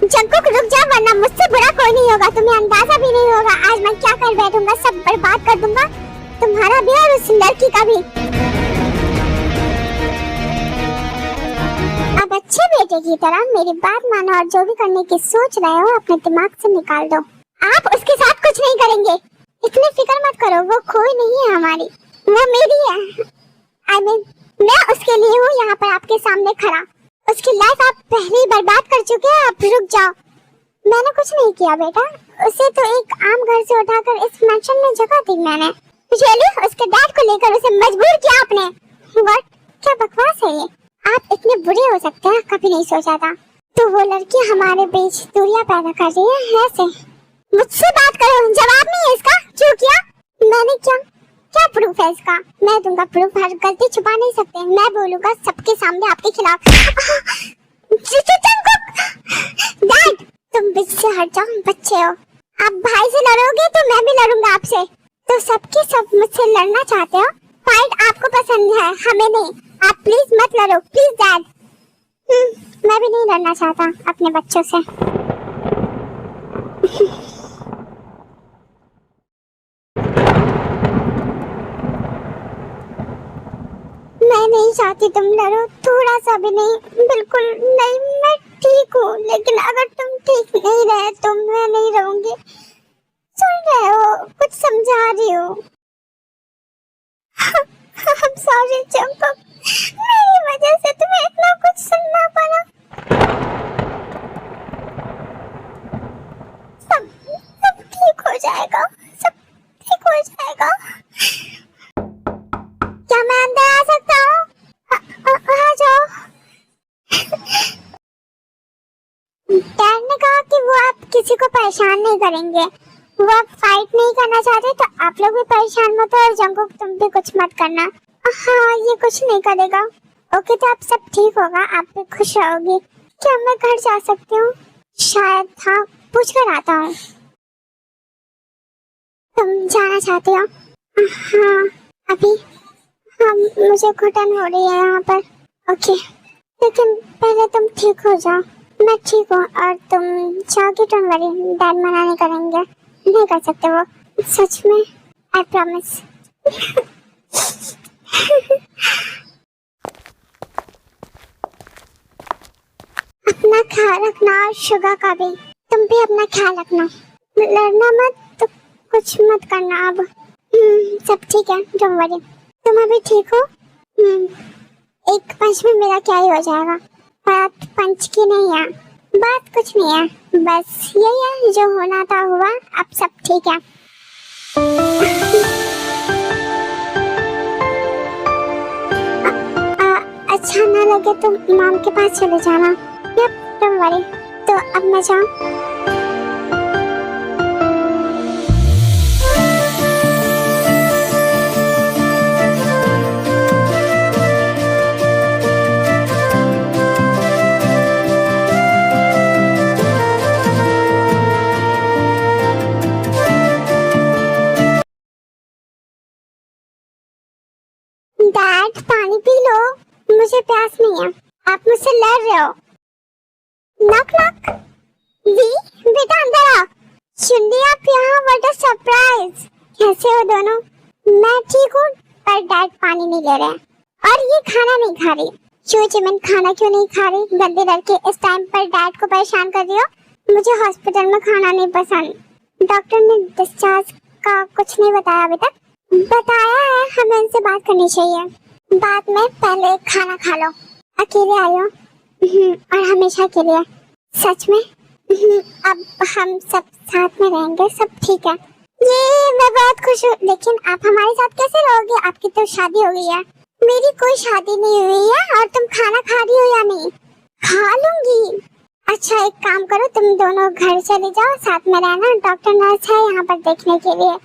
जंगकुक रुक जा, वरना मुझसे बुरा कोई नहीं होगा। तुम्हें अंदाजा भी नहीं होगा आज मैं क्या कर बैठूंगा। सब बर्बाद कर दूंगा, तुम्हारा भी और उस लड़की का भी। अब अच्छे बेटे की तरह मेरी बात मानो और जो भी करने की सोच रहे हो अपने दिमाग से निकाल दो। आप उसके साथ कुछ नहीं करेंगे, इतनी फिक्र मत करो। वो कोई नहीं है हमारी, वो मेरी है। I mean, मैं उसके लिए हूँ यहाँ पर आपके सामने खड़ा। उसकी लाइफ आप पहले ही बर्बाद कर चुके हैं। आप रुक जाओ। मैंने कुछ नहीं किया बेटा। उसे तो एक आम घर से उठाकर इस मैंशन में जगह दी मैंने। रियली? उसके डैड को लेकर उसे मजबूर किया आपने? व्हाट? क्या बकवास है ये? आप इतने बुरे हो सकते हैं, कभी नहीं सोचा था। तो वो लड़की हमारे बीच दूरियां पैदा कर रही है ऐसे? मुझसे बात करो, जवाब नहीं है इसका। क्यों किया? मैंने क्या प्रूफ है इसका? मैं दूंगा प्रूफ। हर गलती छुपा नहीं सकते। मैं बोलूंगा सबके सामने आपके खिलाफ। डैड, तुम बीच से हट जाओ, बच्चे हो। आप भाई से लड़ोगे तो मैं भी लड़ूंगा आपसे। तो सबके सब मुझसे लड़ना चाहते हो? फाइट आपको पसंद है, हमें नहीं। आप प्लीज मत लड़ो, प्लीज डैड। मैं भी नहीं लड़ना चाहता अपने बच्चों से। मैं नहीं चाहती तुम लड़ो, थोड़ा सा भी नहीं, बिल्कुल नहीं। मैं ठीक हूँ, लेकिन अगर तुम ठीक नहीं रहे तो मैं नहीं रहूंगी। सुन रहे हो? कुछ समझा रही हो। I'm sorry जंगकुक, मेरी वजह से तुम्हें इतना कुछ सुनना पड़ा। किसी को परेशान नहीं करेंगे। वो आप फाइट नहीं करना चाहते तो आप लोग भी परेशान मत हो, और जंगकुक तुम भी कुछ मत करना। हाँ, ये कुछ नहीं करेगा। ओके, तो आप सब ठीक होगा, आप भी खुश रहोगी। क्या मैं घर जा सकती हूँ? शायद, हाँ, पूछ कर आता हूँ। तुम जाना चाहते हो? हाँ, अभी। हाँ, मुझे घुटन हो रही है यहाँ पर। ओके, लेकिन पहले तुम ठीक हो जाओ। मैं ठीक हूँ और तुम जाओगे, डोंट वरी, डैड मना नहीं करेंगे। नहीं कर सकते वो, सच में, आई प्रॉमिस। अपना ख्याल रखना और शुगा का भी। तुम भी अपना ख्याल रखना, लड़ना मत तो कुछ मत करना अब। सब ठीक है, डोंट वरी। तुम अभी ठीक हो? एक पंच में मेरा क्या ही हो जाएगा। बात पंच की नहीं है, बात कुछ नहीं है, बस यही है, जो होना था हुआ, अब सब ठीक है। अच्छा ना लगे तो मॉम के पास चले जाना। Yep, don't worry. तो अब मैं जाऊँ? डैड, पानी पी लो, मुझे प्यास नहीं है। आप मुझसे लड़ रहे हो। Knock knock. वी, बेटा अंदर आ। चुंडी, आप यहाँ, व्हाट अ सरप्राइज। कैसे हो दोनों? मैं ठीक हूँ, पर डैड पानी नहीं ले रहे हैं और ये खाना नहीं खा रही। क्यों जिमिन, खाना क्यों नहीं खा रही? गंदे लड़के, इस टाइम पर डैड को परेशान कर रही हो। मुझे हॉस्पिटल में खाना नहीं पसंद। डॉक्टर ने डिस्चार्ज का कुछ नहीं बताया अभी तक। बताया है, हमें इनसे बात करनी चाहिए। बाद में, पहले खाना खा लो। अकेले आए हो? और हमेशा के लिए? सच में? अब हम सब साथ में रहेंगे, सब ठीक है। ये मैं बहुत खुश हूँ, लेकिन आप हमारे साथ कैसे रहोगे? आपकी तो शादी हो गई है। मेरी कोई शादी नहीं हुई है, और तुम खाना खा रही हो या नहीं? खा लूंगी। अच्छा, एक काम करो, तुम दोनों घर चले जाओ, साथ में रहना। डॉक्टर नर्स है यहाँ पर देखने के लिए।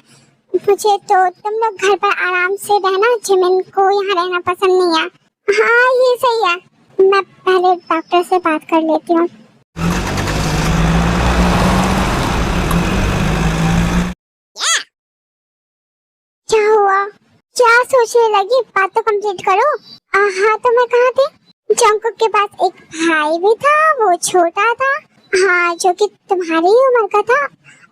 मुझे तो तुम लोग घर पर आराम से रहना, जिमिन को यहाँ रहना पसंद नहीं है। हाँ, ये सही है। मैं पहले डॉक्टर से बात कर लेती हूँ। क्या हुआ? क्या सोचने लगी? बात तो कंप्लीट करो। हाँ, तो मैं कहाँ थी? जंगकुक के पास एक भाई भी था, वो छोटा था, हाँ, जो कि तुम्हारी ही उम्र का था,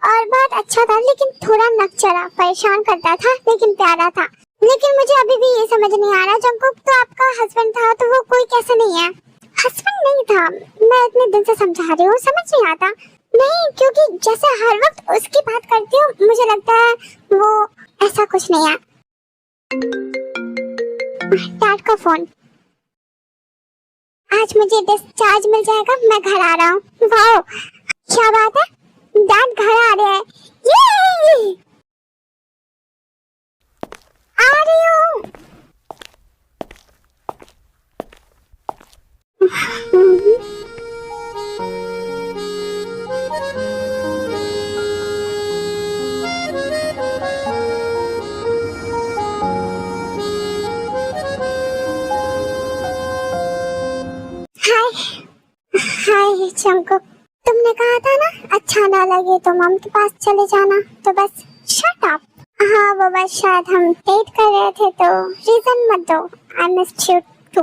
और बहुत अच्छा था, लेकिन थोड़ा नकचरा, परेशान करता था, लेकिन प्यारा था। लेकिन मुझे अभी भी ये समझ नहीं आ रहा, जंगकुक तो आपका हस्बैंड था, तो वो कोई कैसे नहीं है? हस्बैंड नहीं था, मैं इतने दिन से समझा रही हूँ, समझ नहीं आता। नहीं, क्योंकि जैसे हर वक्त उसकी बात करती हूँ, मुझे लगता है वो ऐसा कुछ नहीं है। डैड का फोन। आज मुझे डिस्चार्ज मिल जाएगा, मैं घर आ रहा हूँ। वाओ, क्या बात है, डैड घर आ रहे हैं। ये आ रही हूँ। हाय जंगकुक, तुमने कहा था ना अच्छा ना लगे तो मम के पास चले जाना, तो बस शट अप। हाँ, वो बस शायद हम डेट कर रहे थे, तो रीजन मत दो। I missed you too.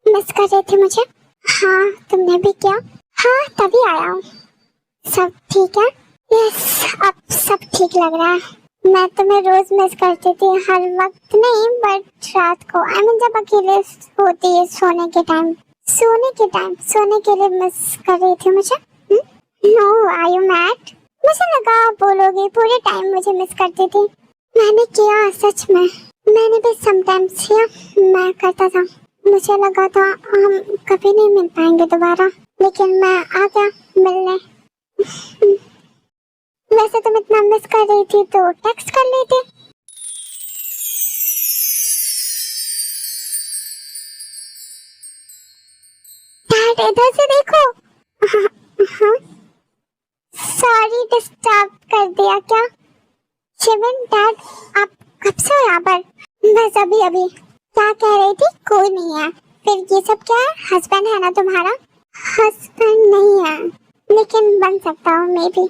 Miss कर रहे थे मुझे? हाँ, तुमने भी क्या? हाँ, तभी आया हूँ। सब ठीक है? यस, अब सब ठीक लग रहा है। मैं तुम्हें रोज मिस करती थी, हर वक्त नहीं, बट रात को, आई मीन जब अकेले होती है, सोने के टाइम सोने के लिए मिस कर रही थी मुझे। No, are you mad? मुझे लगा आप बोलोगे पूरे टाइम मुझे मिस करती थी। मैंने किया, सच में मैंने भी समटाइम्स किया, मैं करता था। मुझे लगा था हम कभी नहीं मिल पाएंगे दोबारा, लेकिन मैं आ गया मिलने। वैसे तुम इतना मिस कर रही थी तो टेक्स्ट कर लेते। डैड इधर से देखो। सॉरी डिस्टर्ब कर दिया क्या? शिवन डैड आप कब से हो यहाँ पर? बस अभी अभी। क्या कह रही थी? कोई नहीं है। फिर ये सब क्या है? हस्बैंड है ना तुम्हारा? हस्बैंड नहीं है, लेकिन बन सकता हूँ मे बी।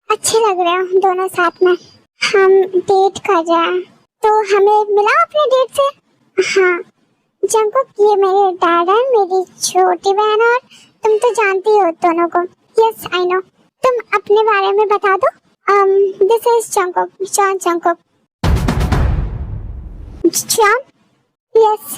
अच्छे लग रहे हो दोनों साथ में। हम डेट कर रहे हैं, तो हमें मिला अपने डेट से। हाँ जंकुक, ये मेरे डैड है, मेरी छोटी बहन, और तुम तो जानती हो दोनों को। Yes I know. तुम अपने बारे में बता दो। This is Jungkook, John Jungkook. John? Yes